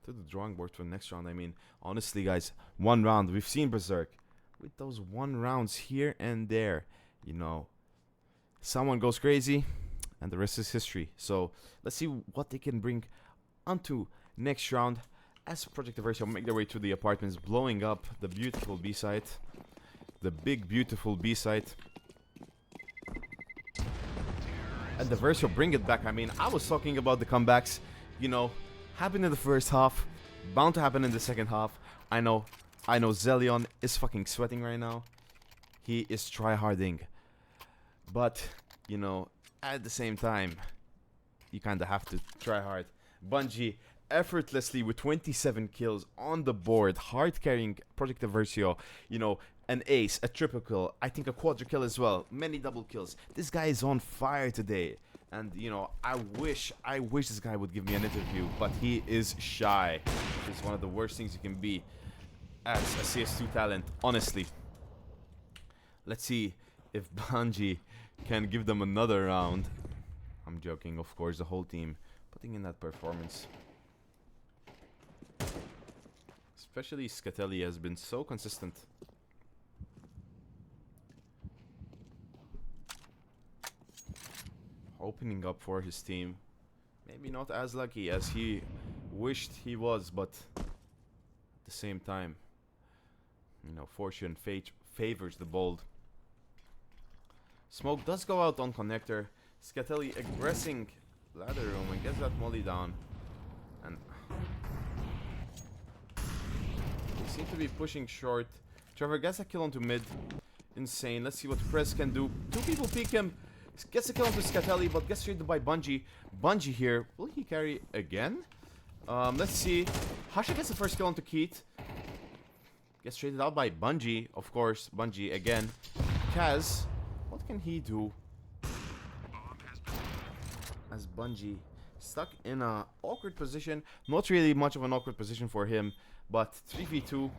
to the drawing board for the next round. I mean, honestly, guys, 1 round. We've seen Berserk with those 1 rounds here and there, you know. someone goes crazy, and the rest is history. So let's see what they can bring onto next round as Project EVERSIO make their way through the apartments, blowing up the beautiful B site, the big beautiful B site. And EVERSIO bring it back. I mean, I was talking about the comebacks, you know, happened in the first half, bound to happen in the second half. I know Zelion is fucking sweating right now. He is tryharding. But, you know, at the same time, you kind of have to try hard. Bungie effortlessly with 27 kills on the board, hard carrying Project EVERSIO, you know, an ace, a triple kill, I think a quadra kill as well, many double kills. This guy is on fire today. And, you know, I wish this guy would give me an interview, but he is shy, which is one of the worst things you can be as a CS2 talent, honestly. Let's see if Bungie can give them another round. I'm joking, of course, the whole team putting in that performance. Especially Scatelli has been so consistent. Opening up for his team. Maybe not as lucky as he wished he was, but at the same time, you know, fortune, fate favors the bold. Smoke does go out on connector. Scatelli aggressing ladder room and gets that molly down. And they seem to be pushing short. Trevor gets a kill onto mid. Insane. Let's see what Prez can do. Two people peek him. Gets a kill onto Scatelli, but gets traded by Bungie. Bungie here. Will he carry again? Let's see. Hasha gets the first kill onto Keith. Gets traded out by Bungie. Of course, Bungie again. Kaz, what can he do? As Bungie stuck in a awkward position. Not really much of an awkward position for him, but 3v2.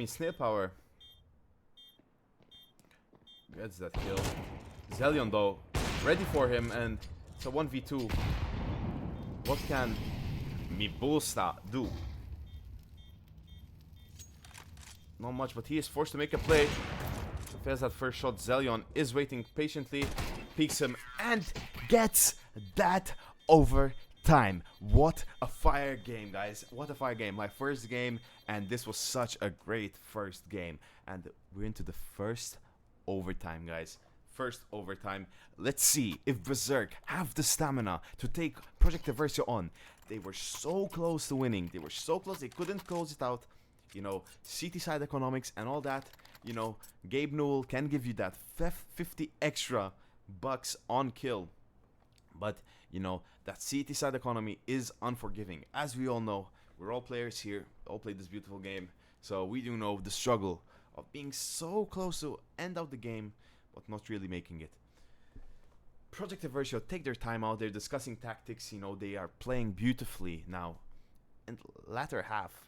Snail Power gets that kill. Zelion though, ready for him, and it's a 1v2. What can Mibusta do? Not much, but he is forced to make a play. Fails that first shot. Zelion is waiting patiently, peeks him, and gets that overtime. What a fire game, guys. What a fire game. My first game, and this was such a great first game. And we're into the first overtime, guys. First overtime. Let's see if Berserk have the stamina to take Project EVERSIO on. They were so close to winning. They were so close. They couldn't close it out. You know, CT side economics and all that. You know, Gabe Newell can give you that 50 extra bucks on kill. But, you know, that CT side economy is unforgiving. As we all know, we're all players here. We all play this beautiful game. So we do know the struggle of being so close to end out the game, but not really making it. Project EVERSIO take their time out. They're discussing tactics. You know, they are playing beautifully now. And latter half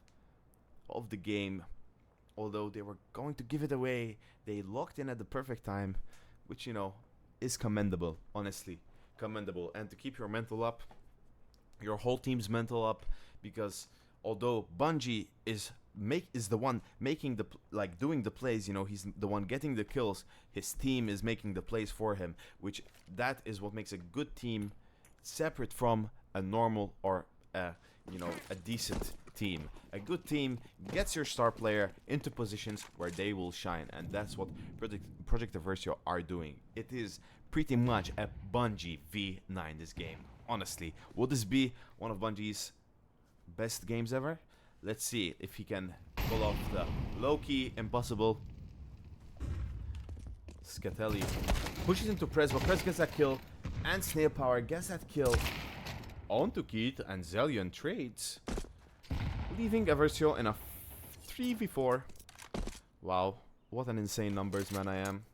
of the game, although they were going to give it away, they locked in at the perfect time, which, you know, is commendable. Honestly, commendable. And to keep your mental up, your whole team's mental up, because although Bungie is the one making the doing the plays, you know, he's the one getting the kills, his team is making the plays for him, which that is what makes a good team separate from a normal or a decent team. A good team gets your star player into positions where they will shine, and that's what Project EVERSIO are doing. It is pretty much a Bungie V9 this game. Honestly, will this be one of Bungie's best games ever? Let's see if he can pull off the low-key impossible. Scatelli pushes into Prez, but Prez gets that kill, and Snail Power gets that kill onto Keith, and Zelion trades, leaving EVERSIO in a 3v4. Wow, what an insane numbers, man, I am.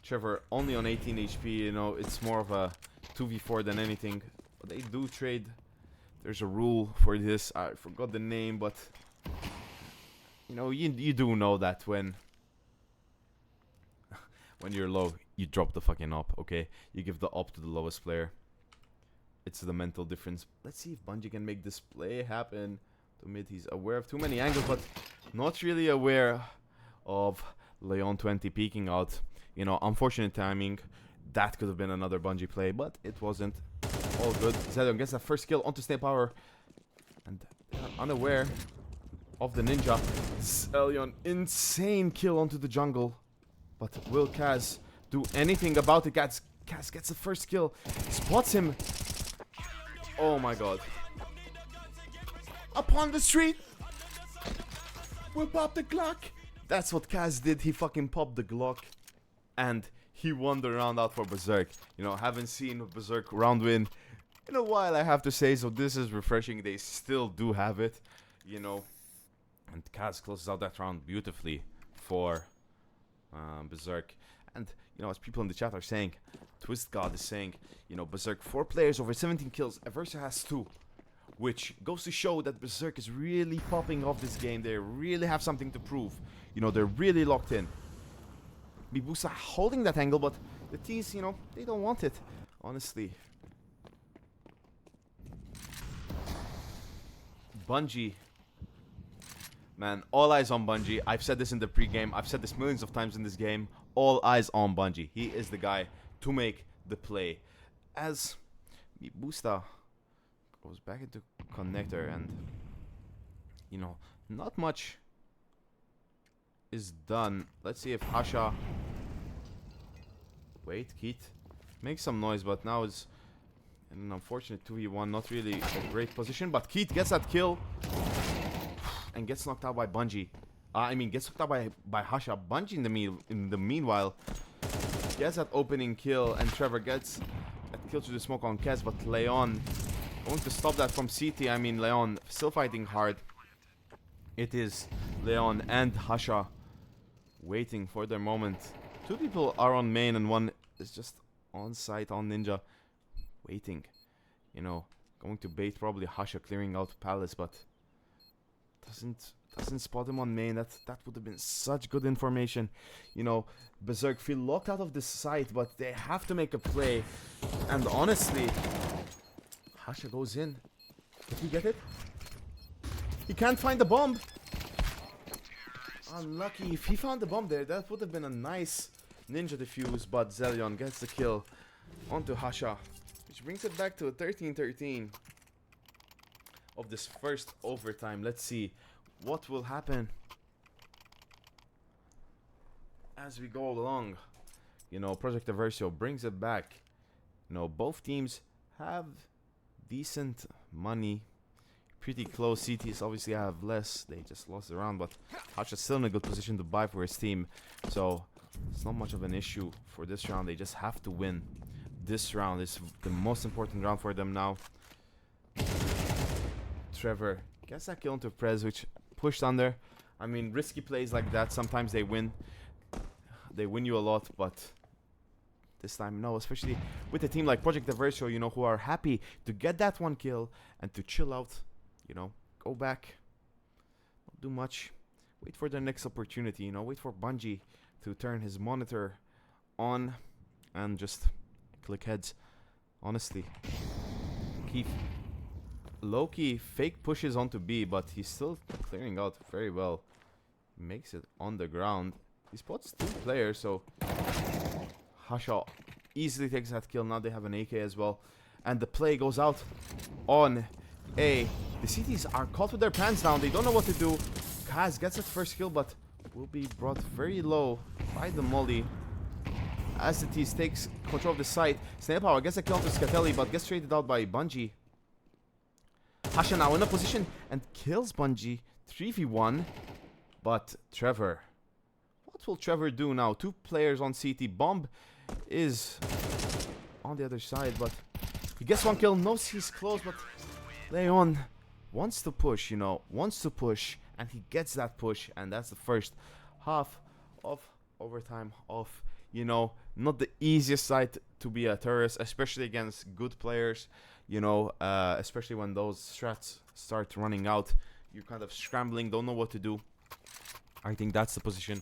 Trevor only on 18 HP, you know, it's more of a 2v4 than anything. But they do trade. There's a rule for this. I forgot the name, but you know, you do know that when you're low, you drop the fucking op, okay? You give the op to the lowest player. It's the mental difference. Let's see if Bungie can make this play happen. To mid, he's aware of too many angles, but not really aware of Leon 20 peeking out. You know, unfortunate timing. That could have been another Bungie play, but it wasn't. All good. Zelion gets that first kill onto Snail Power. And unaware of the ninja. Zelion, insane kill onto the jungle. But will Kaz do anything about it? Kaz gets the first kill. Spots him. Oh my god. Upon the street. We'll pop the Glock. That's what Kaz did. He fucking popped the Glock. And he won the round out for Berserk. You know, haven't seen a Berserk round win in a while, I have to say. So this is refreshing. They still do have it. You know. And Kaz closes out that round beautifully for Berserk. And, you know, as people in the chat are saying, Twist God is saying, you know, Berserk 4 players over 17 kills. EVERSIO has 2. Which goes to show that Berserk is really popping off this game. They really have something to prove. You know, they're really locked in. Mibusa holding that angle, but the T's, you know, they don't want it. Honestly. Bungie. Man, all eyes on Bungie. I've said this in the pregame. I've said this millions of times in this game. All eyes on Bungie. He is the guy to make the play. As Mibusa goes back into connector and, you know, not much is done. Let's see if Hasha... Wait, Keith makes some noise, but now it's an unfortunate 2v1. Not really a great position, but Keith gets that kill and gets knocked out by Bungie. Gets knocked out by Hasha. Bungie in the meanwhile gets that opening kill, and Trevor gets that kill to the smoke on Kez, but Leon going to stop that from CT. Leon still fighting hard. It is Leon and Hasha waiting for their moment. 2 people are on main and 1 is just on site on Ninja. Waiting. You know, going to bait probably Hasha clearing out Palace, but doesn't spot him on main. That would have been such good information. You know, Berserk feel locked out of this site, but they have to make a play. And honestly, Hasha goes in. Did he get it? He can't find the bomb. Unlucky. If he found the bomb there, that would have been a nice ninja defuse, but Zelion gets the kill onto Hasha, which brings it back to a 13-13 of this first overtime. Let's see what will happen as we go along. You know, Project EVERSIO brings it back. You know, both teams have decent money. Pretty close. CTs obviously have less. They just lost the round, but Hasha's still in a good position to buy for his team. So it's not much of an issue for this round. They just have to win this round. It's the most important round for them now. Trevor gets that kill into Prez, which pushed under. Risky plays like that, sometimes they win. They win you a lot, but this time no, especially with a team like Project EVERSIO, you know, who are happy to get that 1 kill and to chill out, you know, go back, not do much, wait for their next opportunity, you know, wait for Bungie to turn his monitor on and just click heads. Honestly, Keith low-key fake pushes onto B, but he's still clearing out very well. Makes it on the ground. He spots 2 players, so Hasha easily takes that kill. Now they have an AK as well, and the play goes out on A. The CTs are caught with their pants down. They don't know what to do. Kaz gets that first kill, but will be brought very low by the molly as the T's takes control of the site. Snail Power gets a kill onto Scatelli, but gets traded out by Bungie. Hasha now in a position and kills Bungie 3v1, but Trevor, what will Trevor do now? 2 players on CT. Bomb is on the other side, but he gets 1 kill. Knows he's close, but Leon wants to push, you know, and he gets that push, and that's the first half of overtime of, you know, not the easiest side to be a terrorist, especially against good players, you know, especially when those strats start running out. You're kind of scrambling, don't know what to do. I think that's the position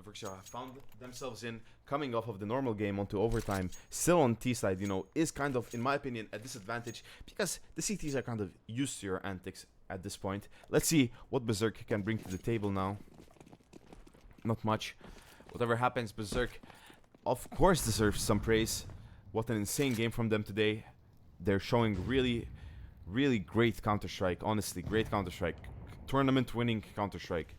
EVERSIO found themselves in, coming off of the normal game onto overtime. Still on T side, you know, is kind of, in my opinion, a disadvantage because the CTs are kind of used to your antics at this point. Let's see what Berserk can bring to the table now. Not much. Whatever happens, Berserk of course, deserves some praise. What an insane game from them today. They're showing really, really great Counter-Strike. Honestly, great Counter-Strike. Tournament-winning Counter-Strike.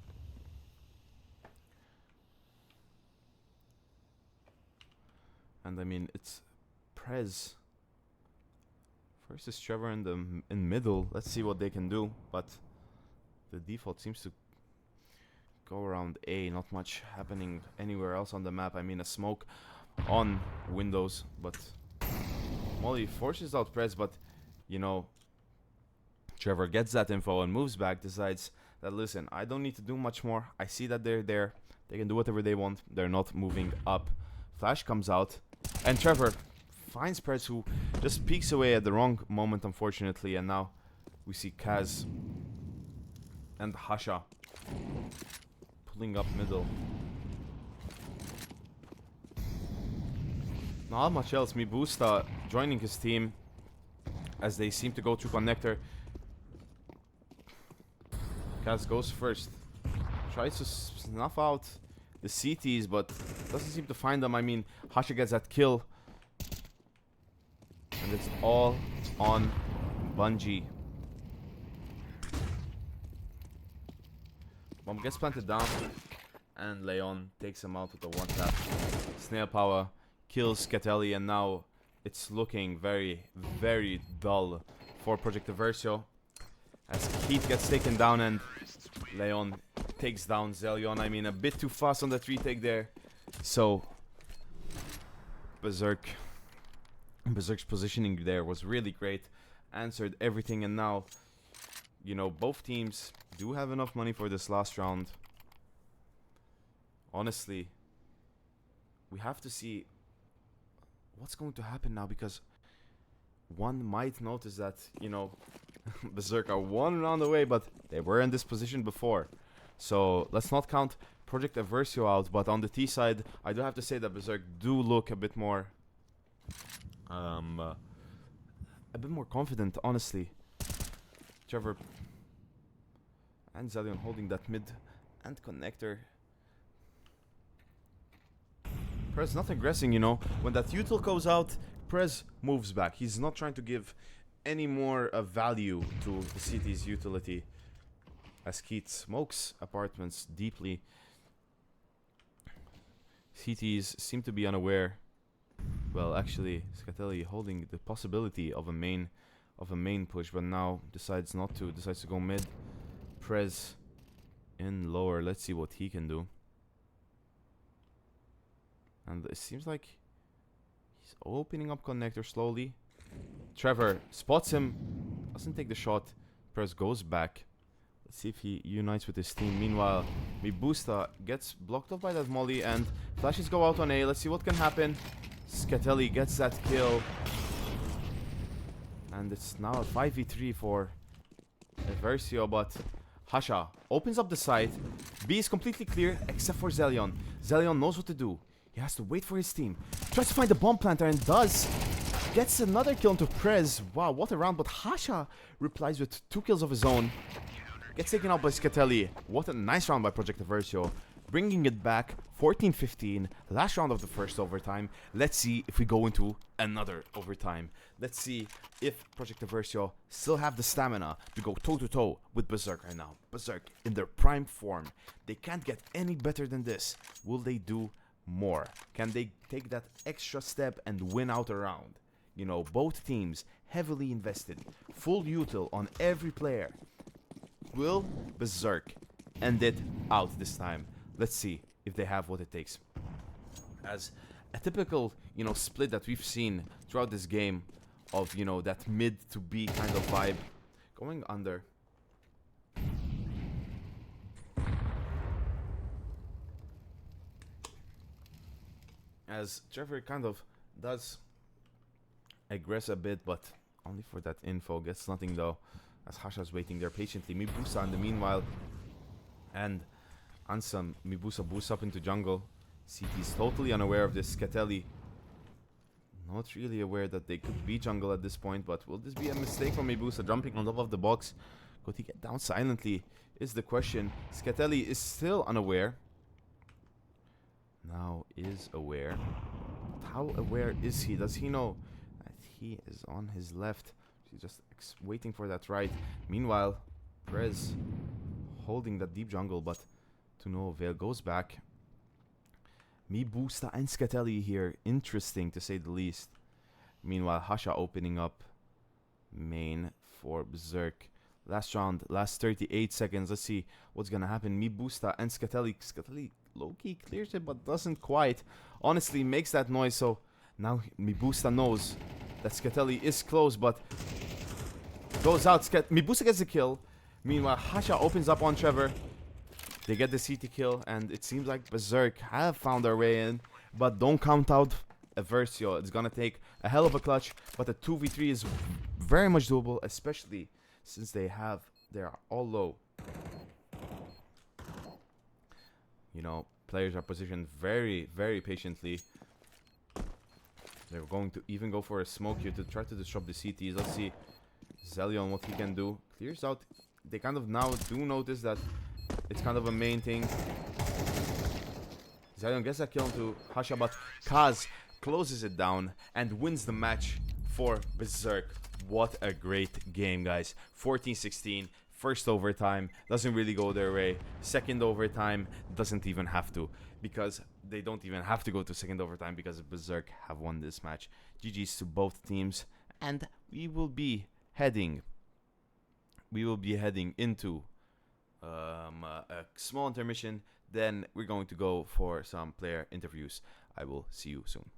And I mean, it's Prez versus Trevor in the middle. Let's see what they can do. But the default seems to go around A. Not much happening anywhere else on the map. I mean, a smoke on windows, but Molly forces out Prez. But you know, Trevor gets that info and moves back. Decides that, listen, I don't need to do much more. I see that they're there. They can do whatever they want. They're not moving up. Flash comes out, and Trevor finds Prez, who just peeks away at the wrong moment, unfortunately. And now we see Kaz and Hasha pulling up middle. Not much else. Mibusta joining his team as they seem to go through connector. Kaz goes first. Tries to snuff out the CTs, but doesn't seem to find them. I mean, Hasha gets that kill. And it's all on Bungie. Bomb gets planted down. And Leon takes him out with a one-tap. Snail power kills Scatelli, and now it's looking very, very dull for Project EVERSIO. As Keith gets taken down and Leon takes down Zelion. I mean, a bit too fast on the retake there. So Berserk's positioning there was really great. Answered everything, and now, you know, both teams do have enough money for this last round. Honestly, we have to see what's going to happen now, because one might notice that, you know, Berserk are one round away, but they were in this position before. So let's not count Project EVERSIO out, but on the T side, I do have to say that Berserk do look a bit more confident, honestly. Trevor and Zelion holding that mid and connector. Prez not aggressing, you know. When that util goes out, Prez moves back. He's not trying to give any more value to the city's utility. As Keith smokes apartments deeply. CTs seem to be unaware. Well, actually, Scatelli holding the possibility of a main push, but now decides not to. Decides to go mid. Prez in lower. Let's see what he can do. And it seems like he's opening up connector slowly. Trevor spots him, doesn't take the shot. Prez goes back. Let's see if he unites with his team. Meanwhile, Mibusta gets blocked off by that molly, and flashes go out on A. Let's see what can happen. Scatelli gets that kill. And it's now a 5v3 for EVERSIO, but Hasha opens up the site. B is completely clear except for Zelion. Zelion knows what to do. He has to wait for his team. Tries to find the bomb planter and does. Gets another kill into Prez. Wow, what a round. But Hasha replies with 2 kills of his own. Gets taken out by Scatelli. What a nice round by Project EVERSIO. Bringing it back 14-15. Last round of the first overtime. Let's see if we go into another overtime. Let's see if Project EVERSIO still have the stamina to go toe-to-toe with Berserk right now. Berserk in their prime form. They can't get any better than this. Will they do more? Can they take that extra step and win out a round? You know, both teams heavily invested. Full util on every player. Will Berserk end it out this time? Let's see if they have what it takes. As a typical, you know, split that we've seen throughout this game of, you know, that mid to B kind of vibe. Going under. As Trevor kind of does aggress a bit, but only for that info. Gets nothing though, as Hasha's waiting there patiently. Mibusa in the meanwhile. And Ansem, Mibusa boosts up into jungle. CT's totally unaware of this. Scatelli not really aware that they could be jungle at this point, but will this be a mistake from Mibusa jumping on top of the box? Could he get down silently is the question. Scatelli is still unaware. now is aware. How aware is he? Does he know that he is on his left? He's just waiting for that right. Meanwhile, Prez holding that deep jungle, but to no avail. Goes back. Mibusta and Scatelli here. Interesting to say the least. Meanwhile, Hasha opening up main for Berserk. Last round, last 38 seconds. Let's see what's gonna happen. Mibusta and Scatelli. Scatelli low-key clears it, but doesn't quite. Honestly, makes that noise, so now Mibusta knows that Scatelli is close, but goes out. Mibusta gets the kill. Meanwhile, Hasha opens up on Trevor. They get the CT kill, and it seems like Berserk have found their way in, but don't count out EVERSIO. It's gonna take a hell of a clutch, but the 2v3 is very much doable, especially since they are all low. You know, players are positioned very, very patiently. They're going to even go for a smoke here to try to disrupt the CTs. Let's see Zelion what he can do. Clears out. They kind of now do notice that it's kind of a main thing. Zelion gets that kill into Hasha, but Kaz closes it down and wins the match for Berserk. What a great game, guys. 14-16. First overtime doesn't really go their way. Second overtime doesn't even have to, because they don't even have to go to second overtime because Berserk have won this match. GG's to both teams, and we will be heading into a small intermission. Then we're going to go for some player interviews. I will see you soon.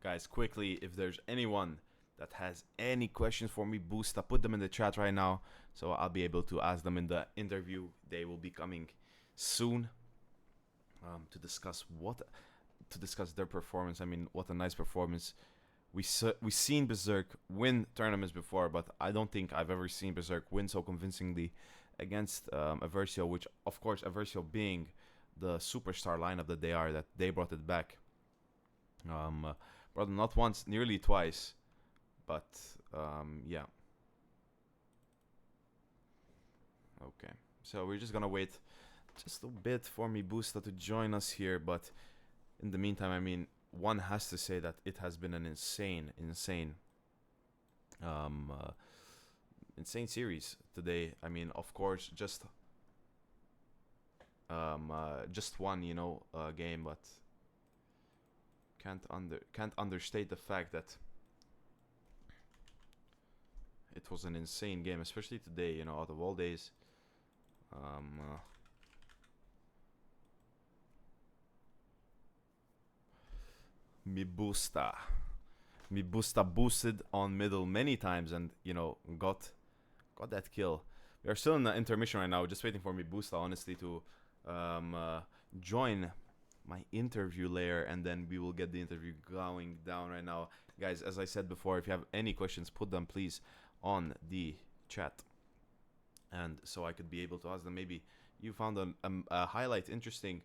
Guys, quickly, if there's anyone that has any questions for me, Boosta, put them in the chat right now, so I'll be able to ask them in the interview. They will be coming soon to discuss their performance. I mean, what a nice performance. We've seen Berserk win tournaments before, but I don't think I've ever seen Berserk win so convincingly against EVERSIO, which, of course, EVERSIO being the superstar lineup that they are, that they brought it back. Brought not once, nearly twice, but yeah. Okay, so we're just gonna wait just a bit for Mibusta to join us here, but in the meantime, I mean, one has to say that it has been an insane series today. I mean, of course, just just one, game, but can't understate the fact that it was an insane game, especially today. Out of all days. Mibusta boosted on middle many times and got that kill. We are still in the intermission right now, just waiting for Mibusta honestly to join my interview layer, and then we will get the interview going down right now. Guys, as I said before, if you have any questions, put them please on the chat, and so I could be able to ask them. Maybe you found a highlight interesting.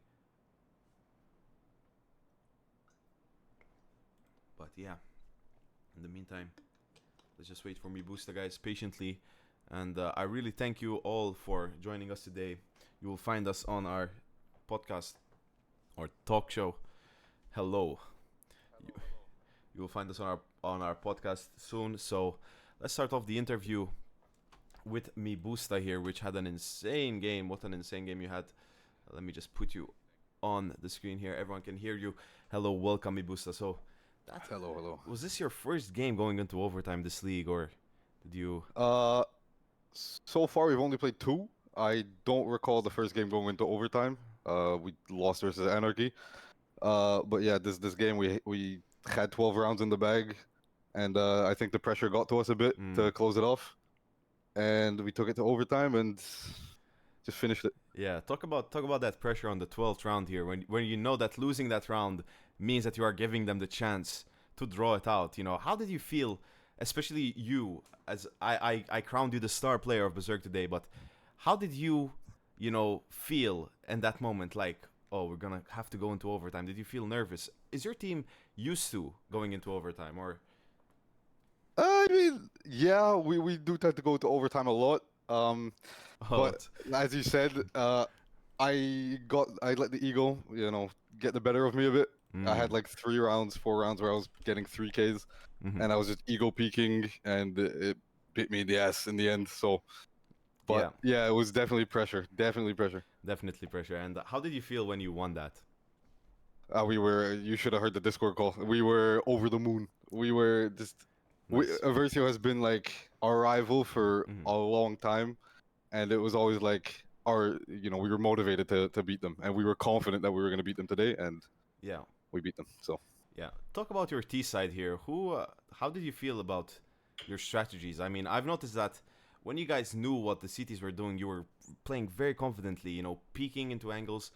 But yeah, in the meantime, let's just wait for Mibusta, guys, patiently. And I really thank you all for joining us today. You will find us on our podcast or talk show. Hello. You will find us on our podcast soon. So let's start off the interview with Mibusta here, which had an insane game. What an insane game you had. Let me just put you on the screen here. Everyone can hear you. Hello, welcome, Mibusta. So Hello. was this your first game going into overtime this league, or did you? So far we've only played 2. I don't recall the first game going into overtime. We lost versus Anarchy. But yeah, this game we had 12 rounds in the bag, and I think the pressure got to us a bit to close it off, and we took it to overtime and just finished it. Yeah, talk about that pressure on the 12th round here, when you know that losing that round means that you are giving them the chance to draw it out. How did you feel, especially you, as I crowned you the star player of Berserk today, but how did you feel in that moment? Like, oh, we're gonna have to go into overtime. Did you feel nervous? Is your team used to going into overtime, or? I mean, yeah, we do tend to go to overtime a lot. But as you said, I let the ego, get the better of me a bit. I had like 4 rounds where I was getting 3Ks, and I was just ego peaking, and it bit me in the ass in the end. So, but yeah, it was definitely pressure. Definitely pressure. And how did you feel when you won that? You should have heard the Discord call. We were over the moon. We were just. Nice. EVERSIO has been like our rival for a long time, and it was always like we were motivated to beat them, and we were confident that we were going to beat them today, and yeah, we beat them. So yeah, talk about your T side here. How did you feel about your strategies? I mean, I've noticed that when you guys knew what the CTs were doing, you were playing very confidently, peeking into angles,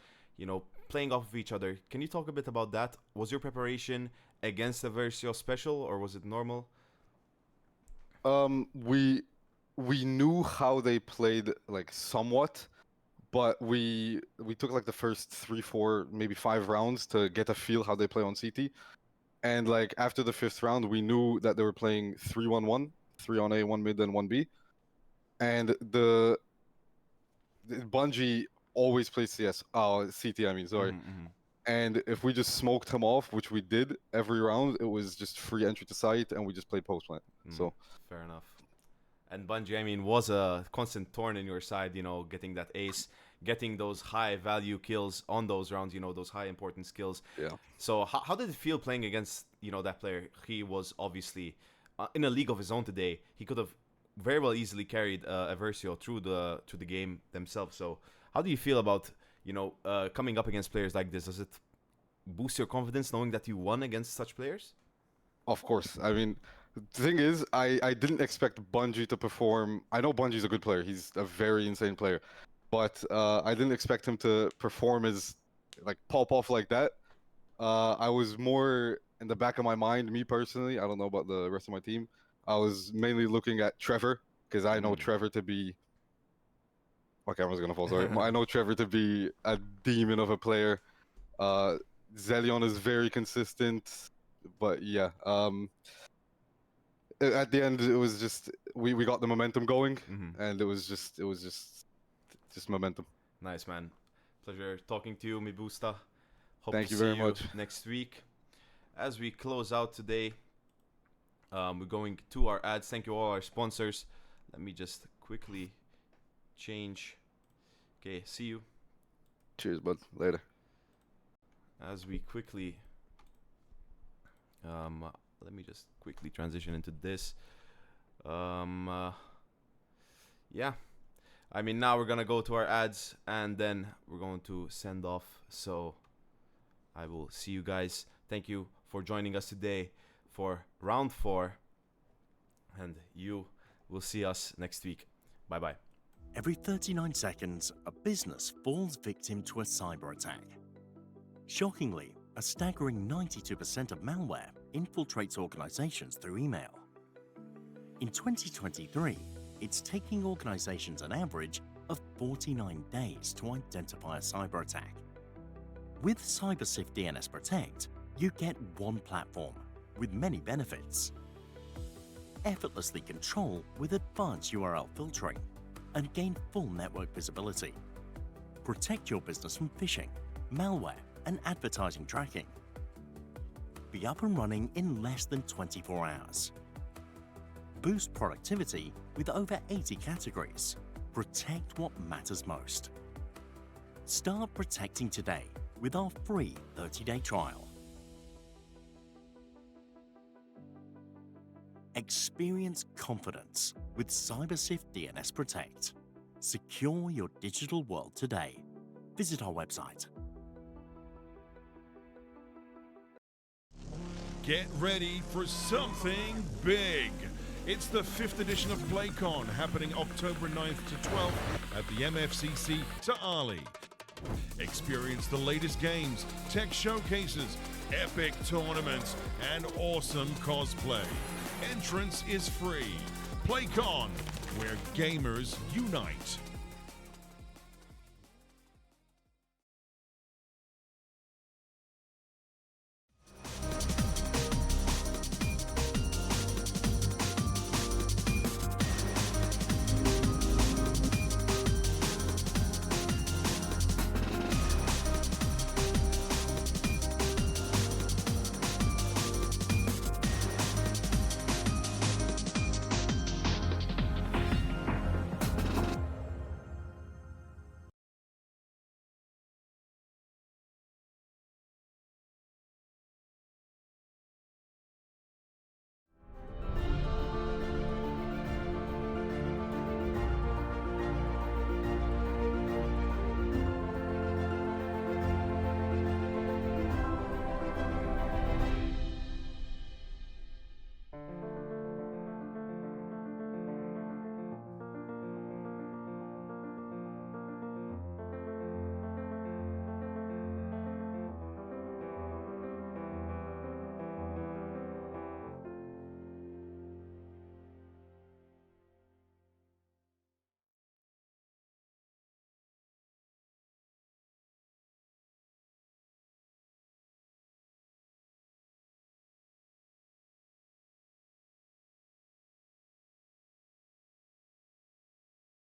playing off of each other. Can you talk a bit about that? Was your preparation against EVERSIO special, or was it normal? We knew how they played, like, somewhat, but we took like the first 3, 4, maybe 5 rounds to get a feel how they play on CT, and like after the 5th round, we knew that they were playing 3-1-1, 3 on A, 1 mid, and 1 B, and the Bungie always plays CT. I mean, sorry. And if we just smoked him off, which we did every round, it was just free entry to site, and we just played post plant. So fair enough. And Bungie, I mean, was a constant thorn in your side, getting that ace, getting those high value kills on those rounds, those high important skills. Yeah. So how did it feel playing against, that player? He was obviously in a league of his own today. He could have very well easily carried EVERSIO through the game themselves. So how do you feel about coming up against players like this? Does it boost your confidence knowing that you won against such players? Of course. I mean, the thing is, I didn't expect Bungie to perform. I know Bungie's a good player. He's a very insane player. But I didn't expect him to perform pop off like that. I was more in the back of my mind, me personally. I don't know about the rest of my team. I was mainly looking at Trevor, because I know Trevor to be... My camera's gonna fall, sorry. I know Trevor to be a demon of a player. Zelion is very consistent, but yeah. At the end, it was just we got the momentum going, and it was just momentum. Nice, man. Pleasure talking to you, Mibusta. Hope Thank to you see very much. Next week. As we close out today, we're going to our ads. Thank you all our sponsors. Let me just quickly change. Okay, see you. Cheers, bud. Later. As we quickly, let me just quickly transition into this. Yeah, I mean, now we're gonna go to our ads and then we're going to send off. So I will see you guys. Thank you for joining us today for round 4, and you will see us next week. Bye bye. Every 39 seconds, a business falls victim to a cyber attack. Shockingly, a staggering 92% of malware infiltrates organizations through email. In 2023, it's taking organizations an average of 49 days to identify a cyber attack. With CyberSift DNS Protect, you get one platform with many benefits. Effortlessly control with advanced URL filtering and gain full network visibility. Protect your business from phishing, malware, and advertising tracking. Be up and running in less than 24 hours. Boost productivity with over 80 categories. Protect what matters most. Start protecting today with our free 30-day trial. Experience confidence with CyberSift DNS Protect. Secure your digital world today. Visit our website. Get ready for something big. It's the 5th edition of PlayCon, happening October 9th to 12th at the MFCC to Ali. Experience the latest games, tech showcases, epic tournaments, and awesome cosplay. Entrance is free. PlayCon, where gamers unite.